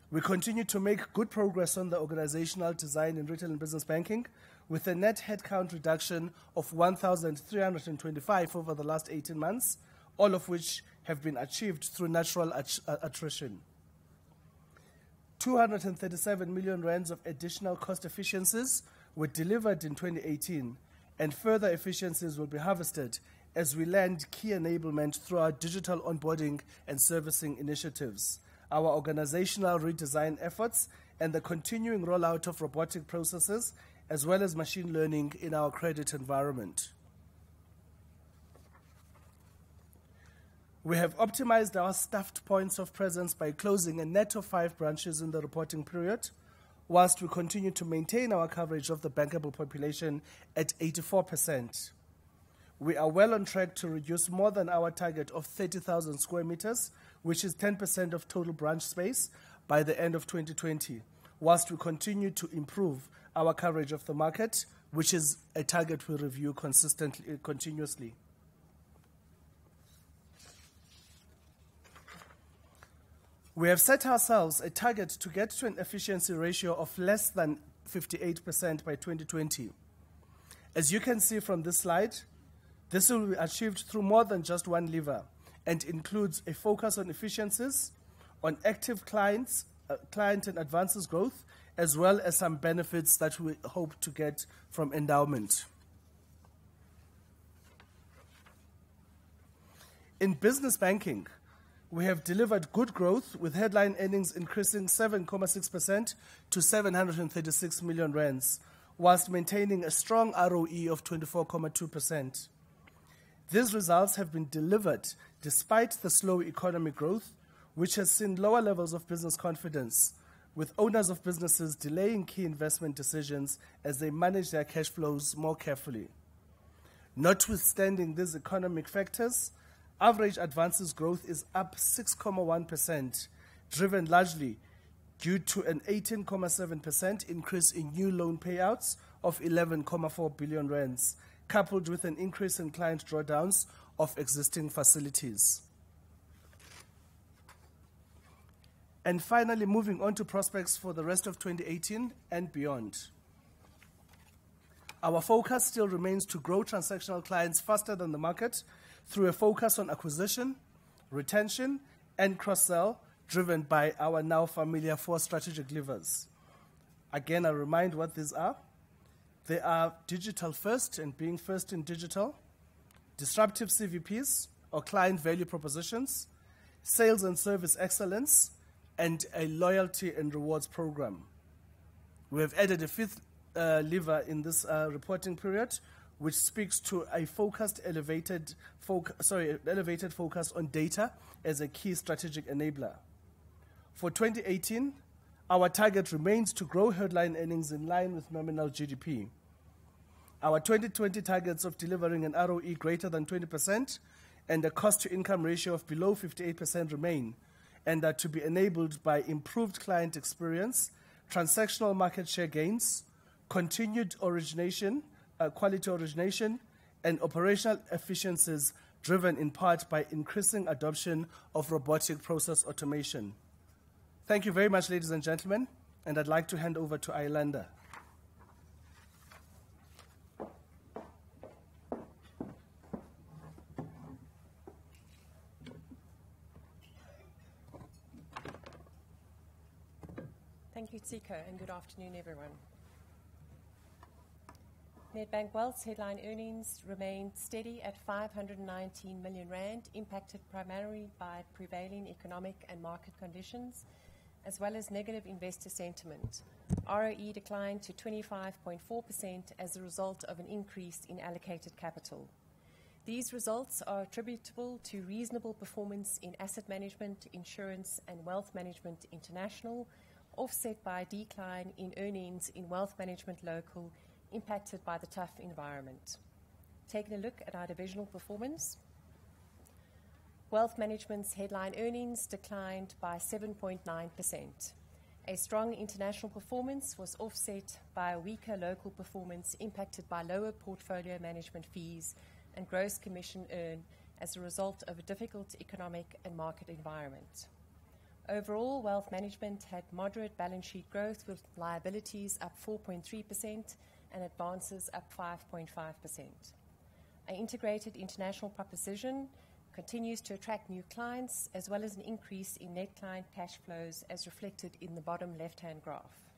We continue to make good progress on the organizational design in Retail and Business Banking, with a net headcount reduction of 1,325 over the last 18 months, all of which have been achieved through natural attrition. 237 million rands of additional cost efficiencies were delivered in 2018, and further efficiencies will be harvested as we land key enablement through our digital onboarding and servicing initiatives, our organizational redesign efforts, and the continuing rollout of robotic processes, as well as machine learning in our credit environment. We have optimized our staffed points of presence by closing a net of 5 branches in the reporting period, whilst we continue to maintain our coverage of the bankable population at 84%. We are well on track to reduce more than our target of 30,000 square meters, which is 10% of total branch space, by the end of 2020, whilst we continue to improve our coverage of the market, which is a target we review continuously. We have set ourselves a target to get to an efficiency ratio of less than 58% by 2020. As you can see from this slide, this will be achieved through more than just one lever and includes a focus on efficiencies, on active clients, client and advances growth, as well as some benefits that we hope to get from endowment. In business banking, we have delivered good growth with headline earnings increasing 7.6% to 736 million rands, whilst maintaining a strong ROE of 24.2%. These results have been delivered despite the slow economic growth, which has seen lower levels of business confidence, with owners of businesses delaying key investment decisions as they manage their cash flows more carefully. Notwithstanding these economic factors, average advances growth is up 6.1%, driven largely due to an 18.7% increase in new loan payouts of 11.4 billion rands, coupled with an increase in client drawdowns of existing facilities. And finally, moving on to prospects for the rest of 2018 and beyond. Our focus still remains to grow transactional clients faster than the market through a focus on acquisition, retention, and cross-sell, driven by our now familiar 4 strategic levers. Again, I remind what these are. They are digital first and being first in digital, disruptive CVPs or client value propositions, sales and service excellence, and a loyalty and rewards program. We have added a 5th lever in this reporting period, which speaks to a elevated focus on data as a key strategic enabler. For 2018, our target remains to grow headline earnings in line with nominal GDP. Our 2020 targets of delivering an ROE greater than 20% and a cost-to-income ratio of below 58% remain, and are to be enabled by improved client experience, transactional market share gains, continued quality origination, and operational efficiencies driven in part by increasing adoption of robotic process automation. Thank you very much, ladies and gentlemen, and I'd like to hand over to Ayolanda.
Thank you, Tsiko, and good afternoon, everyone. Nedbank Wealth's headline earnings remained steady at 519 million rand, impacted primarily by prevailing economic and market conditions, as well as negative investor sentiment. ROE declined to 25.4% as a result of an increase in allocated capital. These results are attributable to reasonable performance in asset management, insurance, and wealth management international, offset by a decline in earnings in wealth management local, impacted by the tough environment. Taking a look at our divisional performance, wealth management's headline earnings declined by 7.9%. A strong international performance was offset by a weaker local performance impacted by lower portfolio management fees and gross commission earned as a result of a difficult economic and market environment. Overall, wealth management had moderate balance sheet growth, with liabilities up 4.3% and advances up 5.5%. An integrated international proposition continues to attract new clients, as well as an increase in net client cash flows, as reflected in the bottom left-hand graph.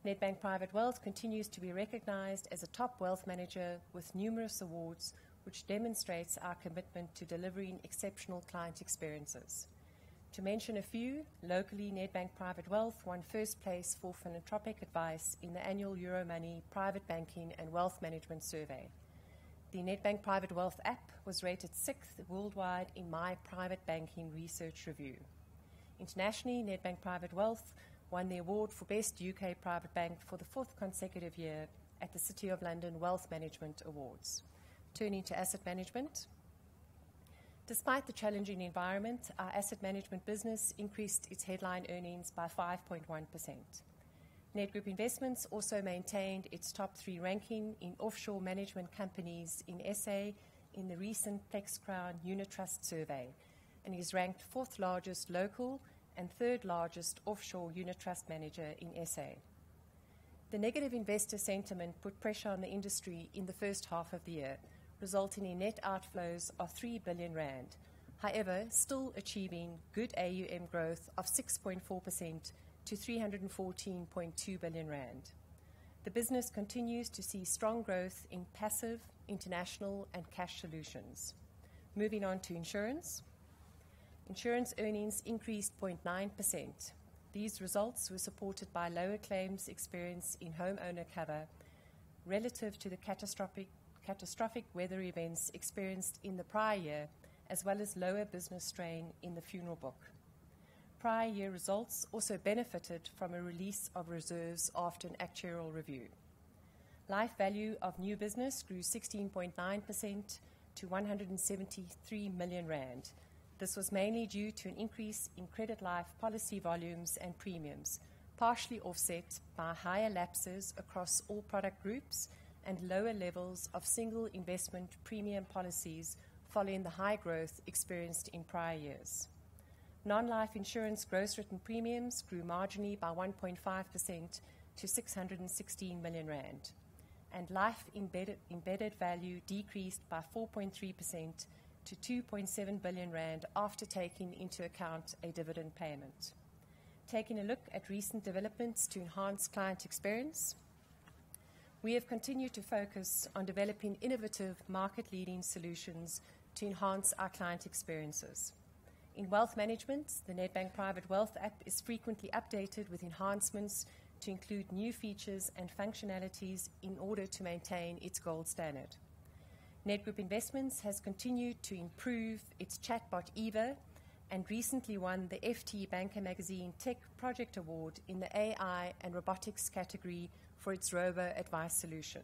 Nedbank Private Wealth continues to be recognized as a top wealth manager with numerous awards, which demonstrates our commitment to delivering exceptional client experiences. To mention a few, locally, Nedbank Private Wealth won first place for philanthropic advice in the annual Euromoney Private Banking and Wealth Management Survey. The Nedbank Private Wealth app was rated 6th worldwide in My Private Banking Research Review. Internationally, Nedbank Private Wealth won the award for Best UK Private Bank for the 4th consecutive year at the City of London Wealth Management Awards. Turning to asset management. Despite the challenging environment, our asset management business increased its headline earnings by 5.1%. Nedgroup Investments also maintained its top 3 ranking in offshore management companies in SA in the recent Plex Crown Unit Trust survey, and is ranked 4th largest local and 3rd largest offshore unit trust manager in SA. The negative investor sentiment put pressure on the industry in the first half of the year, resulting in net outflows of 3 billion rand, however, still achieving good AUM growth of 6.4% to 314.2 billion rand. The business continues to see strong growth in passive, international, and cash solutions. Moving on to insurance. Insurance earnings increased 0.9%. These results were supported by lower claims experience in homeowner cover relative to the catastrophic weather events experienced in the prior year, as well as lower business strain in the funeral book. Prior year results also benefited from a release of reserves after an actuarial review. Life value of new business grew 16.9% to 173 million rand. This was mainly due to an increase in credit life policy volumes and premiums, partially offset by higher lapses across all product groups and lower levels of single investment premium policies following the high growth experienced in prior years. Non-life insurance gross written premiums grew marginally by 1.5% to 616 million rand, and life embedded value decreased by 4.3% to 2.7 billion rand after taking into account a dividend payment. Taking a look at recent developments to enhance client experience, we have continued to focus on developing innovative market-leading solutions to enhance our client experiences. In wealth management, the Nedbank Private Wealth app is frequently updated with enhancements to include new features and functionalities in order to maintain its gold standard. Nedgroup Investments has continued to improve its chatbot Eva and recently won the FT Banker Magazine Tech Project Award in the AI and robotics category for its robo-advice solution.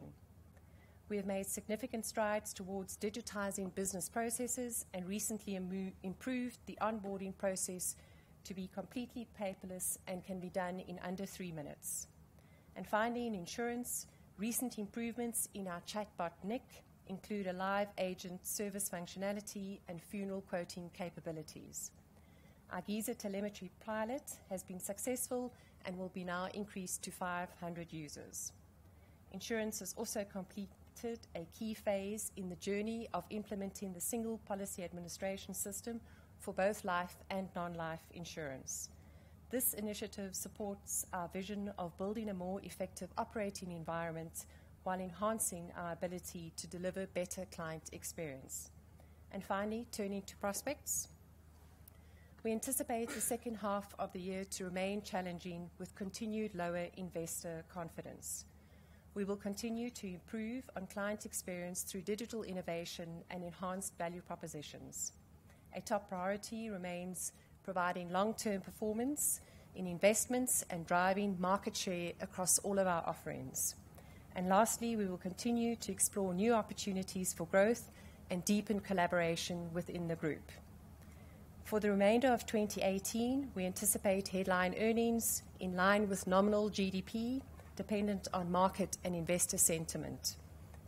We have made significant strides towards digitizing business processes and recently improved the onboarding process to be completely paperless and can be done in under 3 minutes. And finally, in insurance, recent improvements in our chatbot Nick include a live agent service functionality and funeral quoting capabilities. Our Giza telemetry pilot has been successful and will be now increased to 500 users. Insurance has also completed a key phase in the journey of implementing the single policy administration system for both life and non-life insurance. This initiative supports our vision of building a more effective operating environment while enhancing our ability to deliver better client experience. And finally, turning to prospects. We anticipate the second half of the year to remain challenging with continued lower investor confidence. We will continue to improve on client experience through digital innovation and enhanced value propositions. A top priority remains providing long-term performance in investments and driving market share across all of our offerings. And lastly, we will continue to explore new opportunities for growth and deepen collaboration within the group. For the remainder of 2018, we anticipate headline earnings in line with nominal GDP, dependent on market and investor sentiment.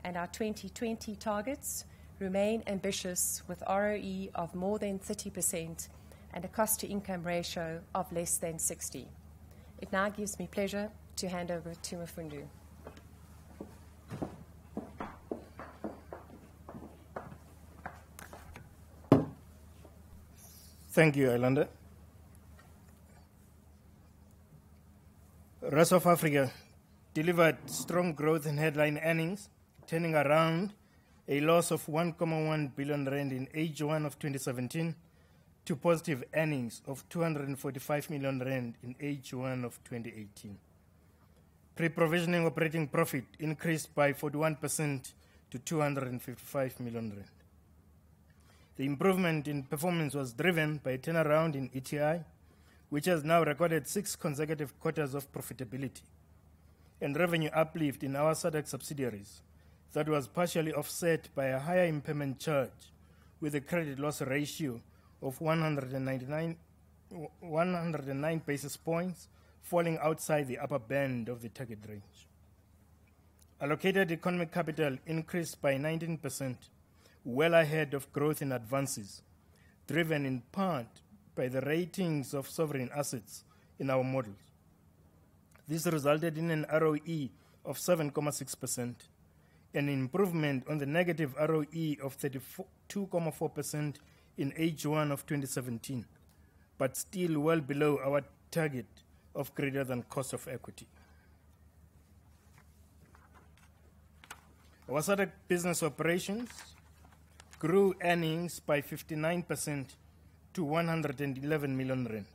And our 2020 targets remain ambitious with ROE of more than 30% and a cost-to-income ratio of less than 60. It now gives me pleasure to hand over to Mfundo.
Thank you, Ayolanda. Rest of Africa delivered strong growth in headline earnings, turning around a loss of 1.1 billion rand in H1 of 2017 to positive earnings of 245 million rand in H1 of 2018. Pre-provisioning operating profit increased by 41% to 255 million rand. The improvement in performance was driven by a turnaround in ETI, which has now recorded 6 consecutive quarters of profitability, and revenue uplift in our SADC subsidiaries that was partially offset by a higher impairment charge with a credit loss ratio of 109 basis points, falling outside the upper band of the target range. Allocated economic capital increased by 19%, well ahead of growth in advances, driven in part by the ratings of sovereign assets in our models. This resulted in an ROE of 7.6%, an improvement on the negative ROE of 32.4% in H1 of 2017, but still well below our target of greater than cost of equity. Our SADC business operations grew earnings by 59% to 111 million rand.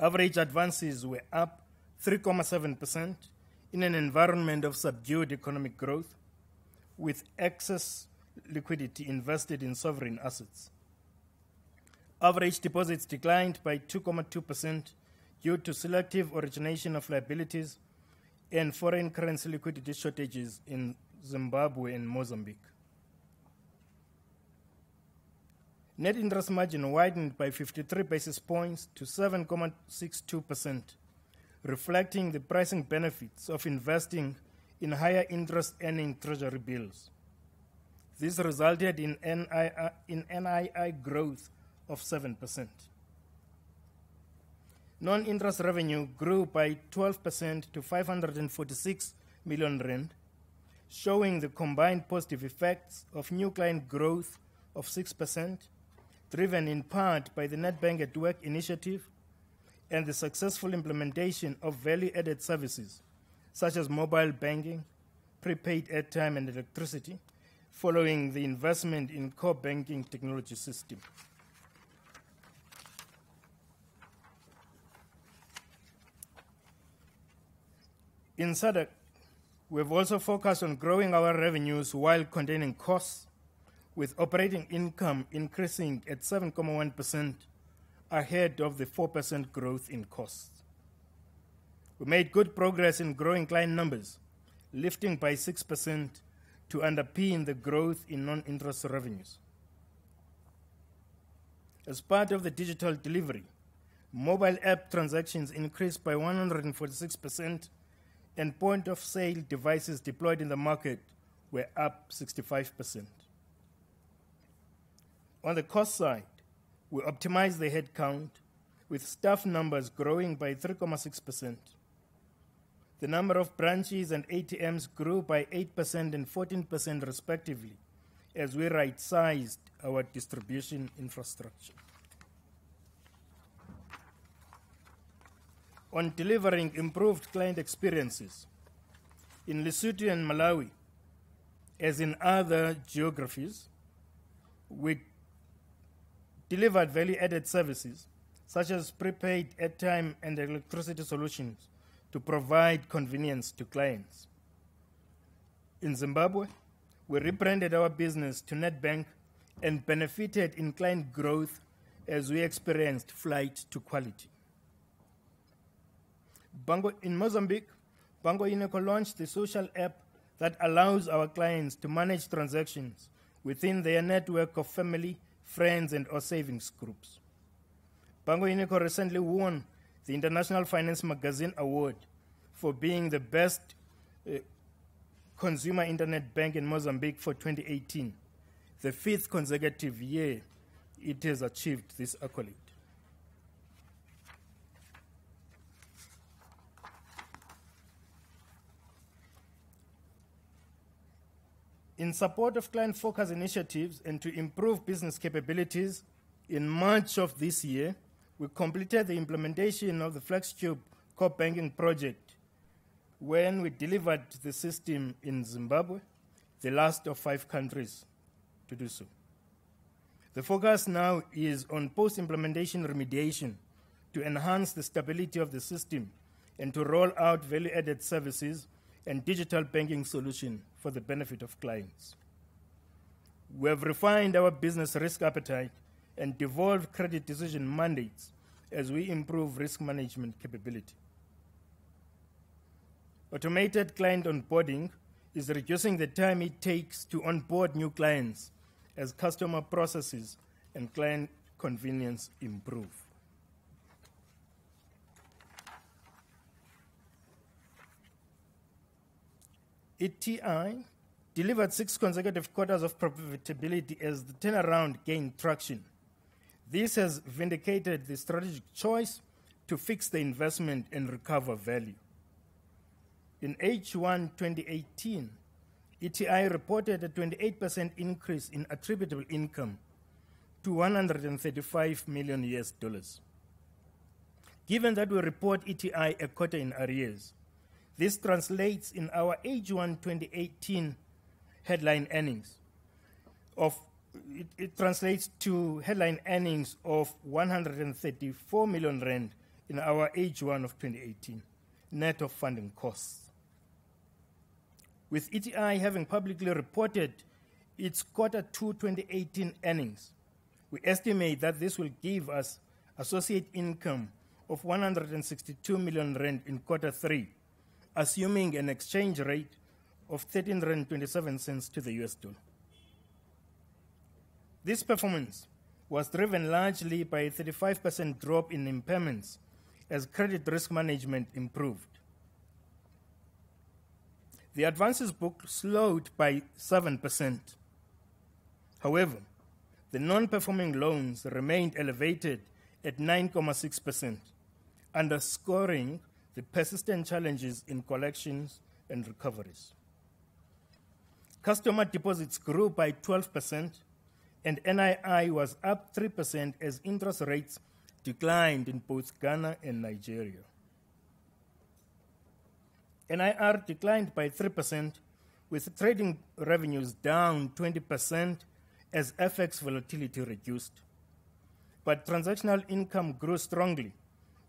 Average advances were up 3.7% in an environment of subdued economic growth, with excess liquidity invested in sovereign assets. Average deposits declined by 2.2% due to selective origination of liabilities and foreign currency liquidity shortages in Zimbabwe and Mozambique. Net interest margin widened by 53 basis points to 7.62%, reflecting the pricing benefits of investing in higher interest earning treasury bills. This resulted in NII growth of 7%. Non-interest revenue grew by 12% to 546 million rand, showing the combined positive effects of new client growth of 6%, driven in part by the Nedbank at Work initiative and the successful implementation of value-added services such as mobile banking, prepaid airtime and electricity, following the investment in core banking technology system. In SADC, we've also focused on growing our revenues while containing costs, with operating income increasing at 7.1% ahead of the 4% growth in costs. We made good progress in growing client numbers, lifting by 6% to underpin the growth in non-interest revenues. As part of the digital delivery, mobile app transactions increased by 146%, and point-of-sale devices deployed in the market were up 65%. On the cost side, we optimized the headcount, with staff numbers growing by 3.6%. The number of branches and ATMs grew by 8% and 14% respectively, as we right-sized our distribution infrastructure. On delivering improved client experiences, in Lesotho and Malawi, as in other geographies, we delivered value-added services such as prepaid airtime and electricity solutions to provide convenience to clients. In Zimbabwe, we rebranded our business to Nedbank and benefited in client growth as we experienced flight to quality. In Mozambique, Banco Ineco launched the social app that allows our clients to manage transactions within their network of family, friends, and or savings groups. Banco Ineco recently won the International Finance Magazine Award for being the best consumer internet bank in Mozambique for 2018, the 5th consecutive year it has achieved this accolade. In support of client focus initiatives and to improve business capabilities, in March of this year, we completed the implementation of the FlexCube core banking project when we delivered the system in Zimbabwe, the last of 5 countries to do so. The focus now is on post-implementation remediation to enhance the stability of the system and to roll out value-added services and digital banking solution for the benefit of clients. We have refined our business risk appetite and devolved credit decision mandates as we improve risk management capability. Automated client onboarding is reducing the time it takes to onboard new clients as customer processes and client convenience improve. ETI delivered 6 consecutive quarters of profitability as the turnaround gained traction. This has vindicated the strategic choice to fix the investment and recover value. In H1 2018, ETI reported a 28% increase in attributable income to $135 million. Given that we report ETI a quarter in arrears, this translates in our H1 2018 headline earnings of it translates to headline earnings of 134 million rand in our H1 of 2018, net of funding costs. With ETI having publicly reported its Q2 2018 earnings, we estimate that this will give us associate income of 162 million rand in Q3, assuming an exchange rate of 13.27 rand to the US dollar. This performance was driven largely by a 35% drop in impairments as credit risk management improved. The advances book slowed by 7%. However, the non-performing loans remained elevated at 9.6%, underscoring the persistent challenges in collections and recoveries. Customer deposits grew by 12%, and NII was up 3% as interest rates declined in both Ghana and Nigeria. NIR declined by 3%, with trading revenues down 20% as FX volatility reduced. But transactional income grew strongly,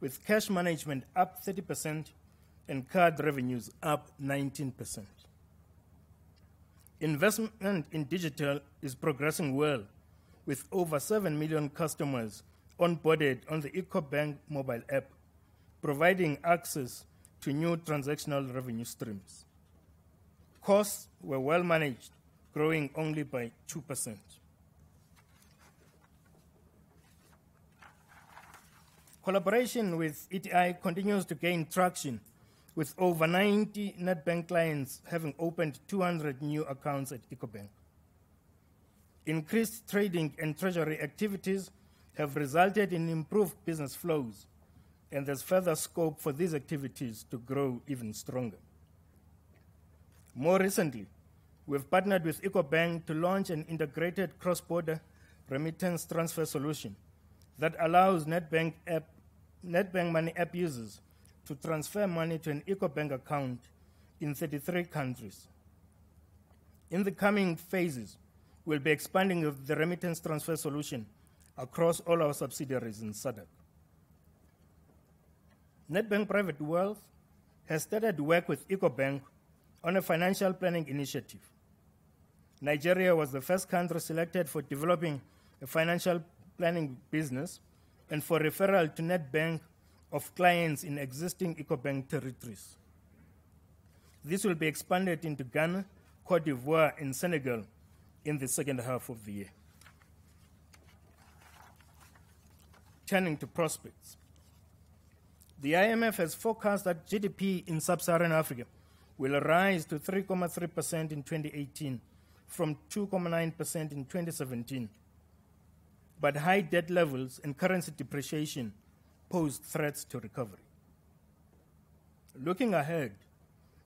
with cash management up 30% and card revenues up 19%. Investment in digital is progressing well, with over 7 million customers onboarded on the EcoBank mobile app, providing access to new transactional revenue streams. Costs were well managed, growing only by 2%. Collaboration with ETI continues to gain traction, with over 90 Nedbank clients having opened 200 new accounts at EcoBank. Increased trading and treasury activities have resulted in improved business flows, and there's further scope for these activities to grow even stronger. More recently, we've partnered with EcoBank to launch an integrated cross-border remittance transfer solution that allows Nedbank Money app users to transfer money to an EcoBank account in 33 countries. In the coming phases, we'll be expanding the remittance transfer solution across all our subsidiaries in SADC. Nedbank Private Wealth has started work with EcoBank on a financial planning initiative. Nigeria was the first country selected for developing a financial planning business and for referral to Nedbank of clients in existing EcoBank territories. This will be expanded into Ghana, Cote d'Ivoire, and Senegal in the second half of the year. Turning to prospects. The IMF has forecast that GDP in sub-Saharan Africa will rise to 3.3% in 2018 from 2.9% in 2017. But high debt levels and currency depreciation pose threats to recovery. Looking ahead,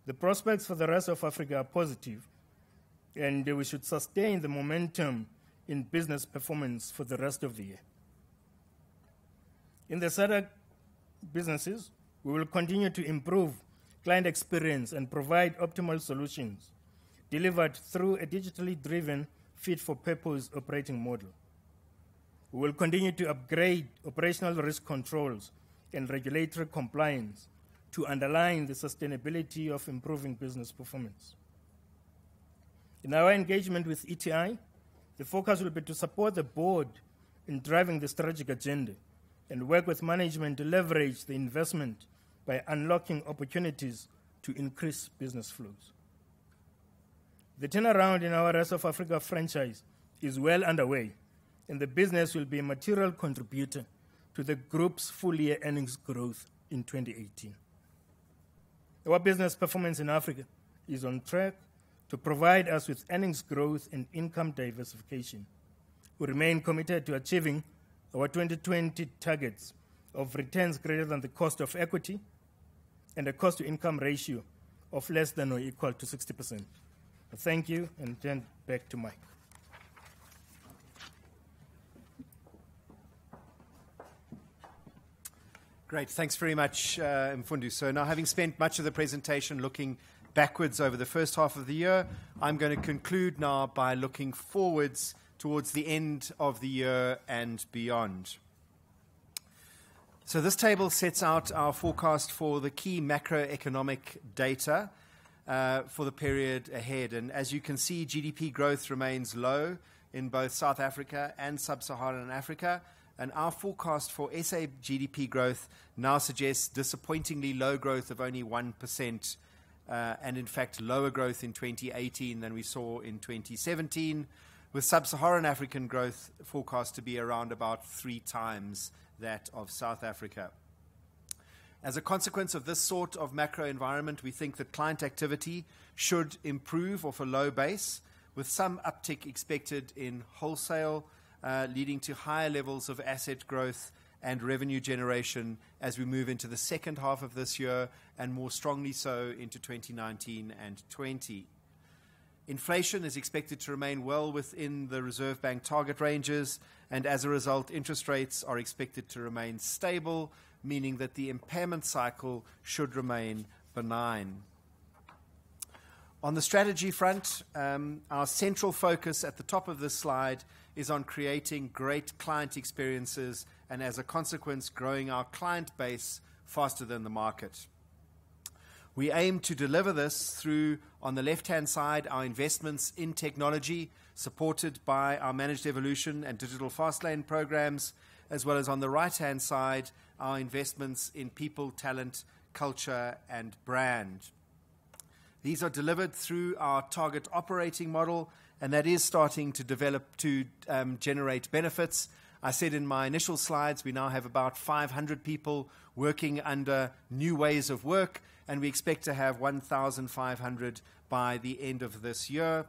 the prospects for the rest of Africa are positive, and we should sustain the momentum in business performance for the rest of the year. In the SADC businesses, we will continue to improve client experience and provide optimal solutions delivered through a digitally driven, fit-for-purpose operating model. We will continue to upgrade operational risk controls and regulatory compliance to underline the sustainability of improving business performance. In our engagement with ETI, the focus will be to support the board in driving the strategic agenda and work with management to leverage the investment by unlocking opportunities to increase business flows. The turnaround in our Rest of Africa franchise is well underway, and the business will be a material contributor to the group's full-year earnings growth in 2018. Our business performance in Africa is on track to provide us with earnings growth and income diversification. We remain committed to achieving our 2020 targets of returns greater than the cost of equity and a cost-to-income ratio of less than or equal to 60%. Thank you, and turn back to Mike.
Great, thanks very much, Mfundu. So now, having spent much of the presentation looking backwards over the first half of the year, I'm going to conclude now by looking forwards towards the end of the year and beyond. So this table sets out our forecast for the key macroeconomic data for the period ahead. And as you can see, GDP growth remains low in both South Africa and Sub-Saharan Africa. And our forecast for SA GDP growth now suggests disappointingly low growth of only 1%, and in fact lower growth in 2018 than we saw in 2017, with Sub-Saharan African growth forecast to be around about 3 times that of South Africa. As a consequence of this sort of macro environment, we think that client activity should improve off a low base, with some uptick expected in wholesale, leading to higher levels of asset growth and revenue generation as we move into the second half of this year, and more strongly so into 2019 and 20. Inflation is expected to remain well within the Reserve Bank target ranges, and as a result, interest rates are expected to remain stable, meaning that the impairment cycle should remain benign. On the strategy front, our central focus at the top of this slide is on creating great client experiences and, as a consequence, growing our client base faster than the market. We aim to deliver this through, on the left-hand side, our investments in technology, supported by our Managed Evolution and Digital Fastlane programs, as well as on the right-hand side, our investments in people, talent, culture, and brand. These are delivered through our target operating model, and that is starting to develop to generate benefits. I said in my initial slides, we now have about 500 people working under new ways of work, and we expect to have 1,500 by the end of this year.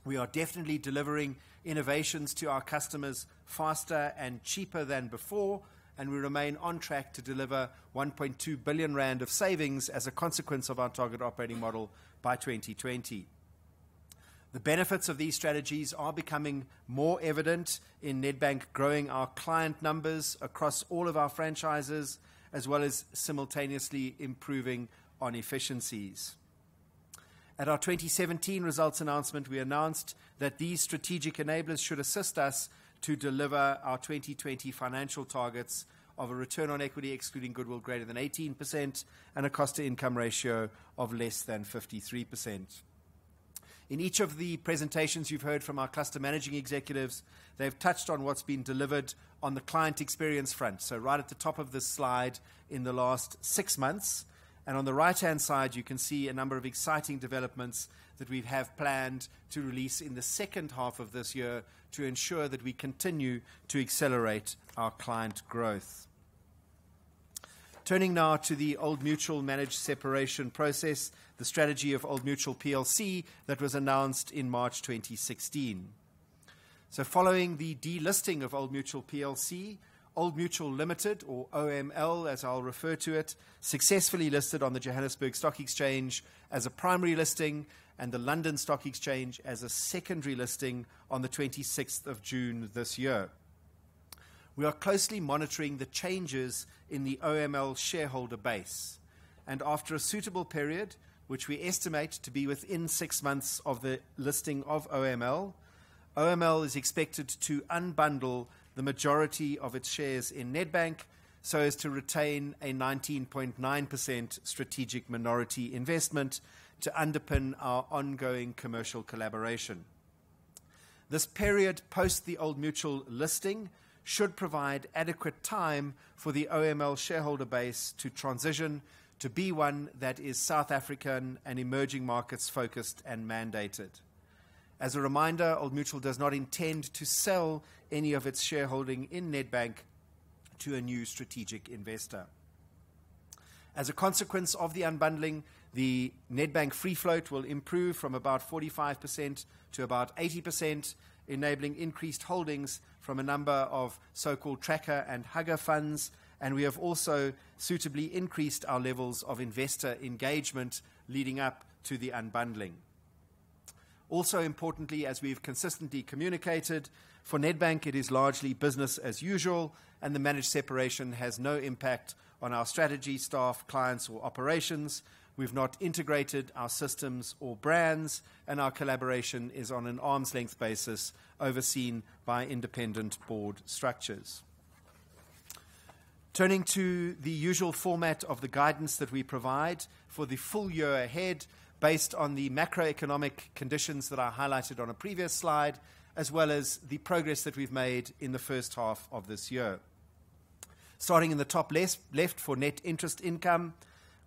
We are definitely delivering innovations to our customers faster and cheaper than before, and we remain on track to deliver 1.2 billion rand of savings as a consequence of our target operating model by 2020. The benefits of these strategies are becoming more evident in Nedbank growing our client numbers across all of our franchises, as well as simultaneously improving on efficiencies. At our 2017 results announcement, we announced that these strategic enablers should assist us to deliver our 2020 financial targets of a return on equity excluding goodwill greater than 18% and a cost-to-income ratio of less than 53%. In each of the presentations you've heard from our cluster managing executives, they've touched on what's been delivered on the client experience front. So right at the top of this slide in the last 6 months. And on the right-hand side, you can see a number of exciting developments that we have planned to release in the second half of this year to ensure that we continue to accelerate our client growth. Turning now to the Old Mutual managed separation process, the strategy of Old Mutual PLC that was announced in March 2016. So following the delisting of Old Mutual PLC, Old Mutual Limited, or OML as I'll refer to it, successfully listed on the Johannesburg Stock Exchange as a primary listing and the London Stock Exchange as a secondary listing on the 26th of June this year. We are closely monitoring the changes in the OML shareholder base, and after a suitable period, which we estimate to be within 6 months of the listing of OML, OML is expected to unbundle the majority of its shares in Nedbank so as to retain a 19.9% strategic minority investment to underpin our ongoing commercial collaboration. This period post the Old Mutual listing should provide adequate time for the OML shareholder base to transition to be one that is South African and emerging markets focused and mandated. As a reminder, Old Mutual does not intend to sell any of its shareholding in Nedbank to a new strategic investor. As a consequence of the unbundling, the Nedbank free float will improve from about 45% to about 80%, enabling increased holdings from a number of so-called tracker and hugger funds, and we have also suitably increased our levels of investor engagement leading up to the unbundling. Also importantly, as we've consistently communicated, for Nedbank it is largely business as usual, and the managed separation has no impact on our strategy, staff, clients or operations, We've not integrated our systems or brands, and our collaboration is on an arm's length basis, overseen by independent board structures. Turning to the usual format of the guidance that we provide for the full year ahead, based on the macroeconomic conditions that I highlighted on a previous slide, as well as the progress that we've made in the first half of this year. Starting in the top left for net interest income,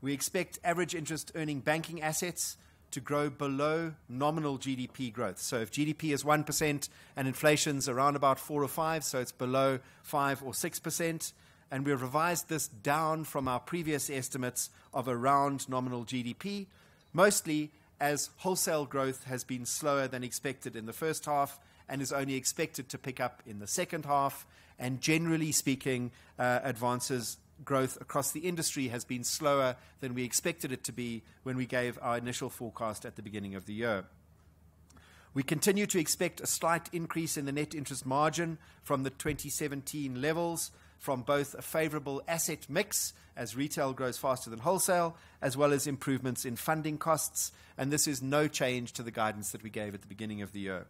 we expect average interest earning banking assets to grow below nominal GDP growth. So if GDP is 1% and inflation's around about 4 or 5, so it's below 5 or 6%, and we revised this down from our previous estimates of around nominal GDP, mostly as wholesale growth has been slower than expected in the first half and is only expected to pick up in the second half, and generally speaking, advances growth across the industry has been slower than we expected it to be when we gave our initial forecast at the beginning of the year. We continue to expect a slight increase in the net interest margin from the 2017 levels, from both a favorable asset mix as retail grows faster than wholesale, as well as improvements in funding costs, and this is no change to the guidance that we gave at the beginning of the year.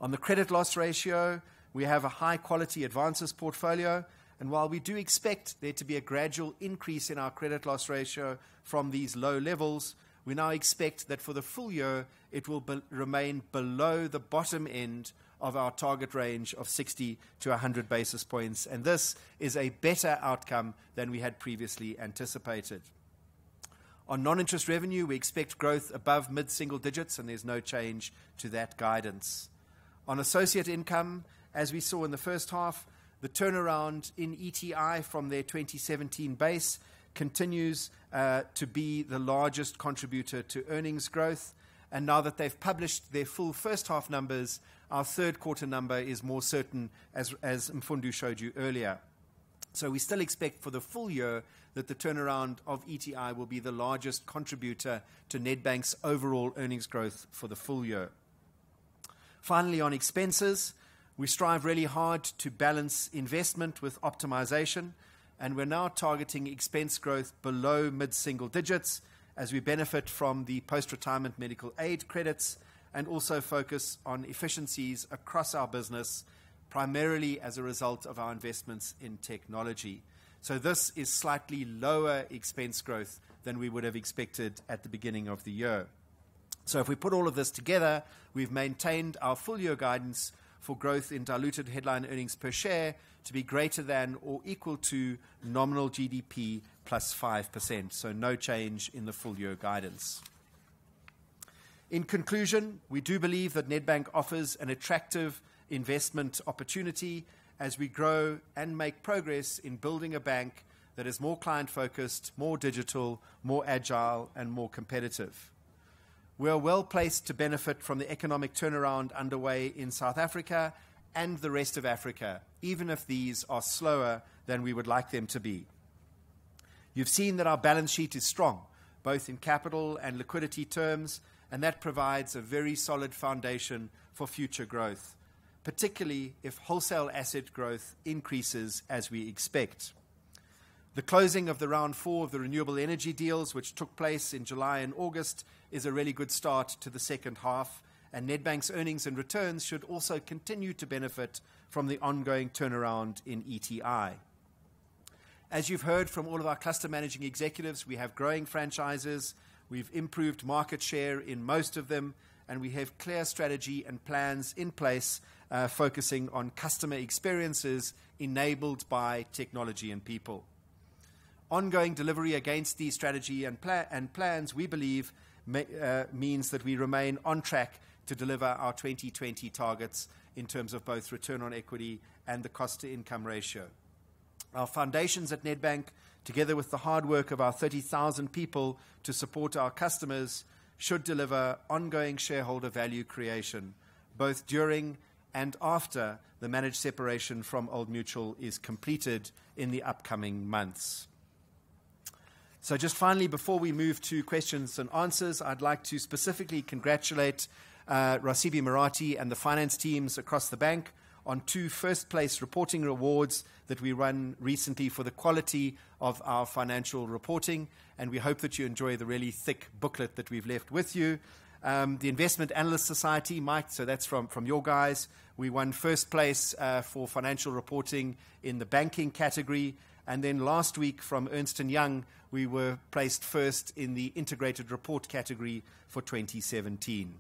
On the credit loss ratio, we have a high-quality advances portfolio, and while we do expect there to be a gradual increase in our credit loss ratio from these low levels, we now expect that for the full year, it will remain below the bottom end of our target range of 60 to 100 basis points, and this is a better outcome than we had previously anticipated. On non-interest revenue, we expect growth above mid-single digits, and there's no change to that guidance. On associate income, as we saw in the first half, the turnaround in ETI from their 2017 base continues to be the largest contributor to earnings growth. And now that they've published their full first half numbers, our third quarter number is more certain, as Mfundu showed you earlier. So we still expect for the full year that the turnaround of ETI will be the largest contributor to Nedbank's overall earnings growth for the full year. Finally, on expenses, we strive really hard to balance investment with optimization, and we're now targeting expense growth below mid-single digits as we benefit from the post-retirement medical aid credits and also focus on efficiencies across our business, primarily as a result of our investments in technology. So this is slightly lower expense growth than we would have expected at the beginning of the year. So if we put all of this together, we've maintained our full year guidance for growth in diluted headline earnings per share to be greater than or equal to nominal GDP plus 5%. So no change in the full year guidance. In conclusion, we do believe that Nedbank offers an attractive investment opportunity as we grow and make progress in building a bank that is more client-focused, more digital, more agile, and more competitive. We are well placed to benefit from the economic turnaround underway in South Africa and the rest of Africa, even if these are slower than we would like them to be. You've seen that our balance sheet is strong, both in capital and liquidity terms, and that provides a very solid foundation for future growth, particularly if wholesale asset growth increases as we expect. The closing of the round 4 of the renewable energy deals, which took place in July and August, is a really good start to the second half, and Nedbank's earnings and returns should also continue to benefit from the ongoing turnaround in ETI. As you've heard from all of our cluster managing executives, we have growing franchises, we've improved market share in most of them, and we have clear strategy and plans in place focusing on customer experiences enabled by technology and people. Ongoing delivery against these strategy and plans, we believe, means that we remain on track to deliver our 2020 targets in terms of both return on equity and the cost-to-income ratio. Our foundations at Nedbank, together with the hard work of our 30,000 people to support our customers, should deliver ongoing shareholder value creation, both during and after the managed separation from Old Mutual is completed in the upcoming months. So just finally, before we move to questions and answers, I'd like to specifically congratulate Rasibi Marathi and the finance teams across the bank on 2 first-place reporting awards that we run recently for the quality of our financial reporting, and we hope that you enjoy the really thick booklet that we've left with you. The Investment Analyst Society, Mike, so that's from your guys. We won first place for financial reporting in the banking category. And then last week from Ernst & Young, we were placed first in the integrated report category for 2017.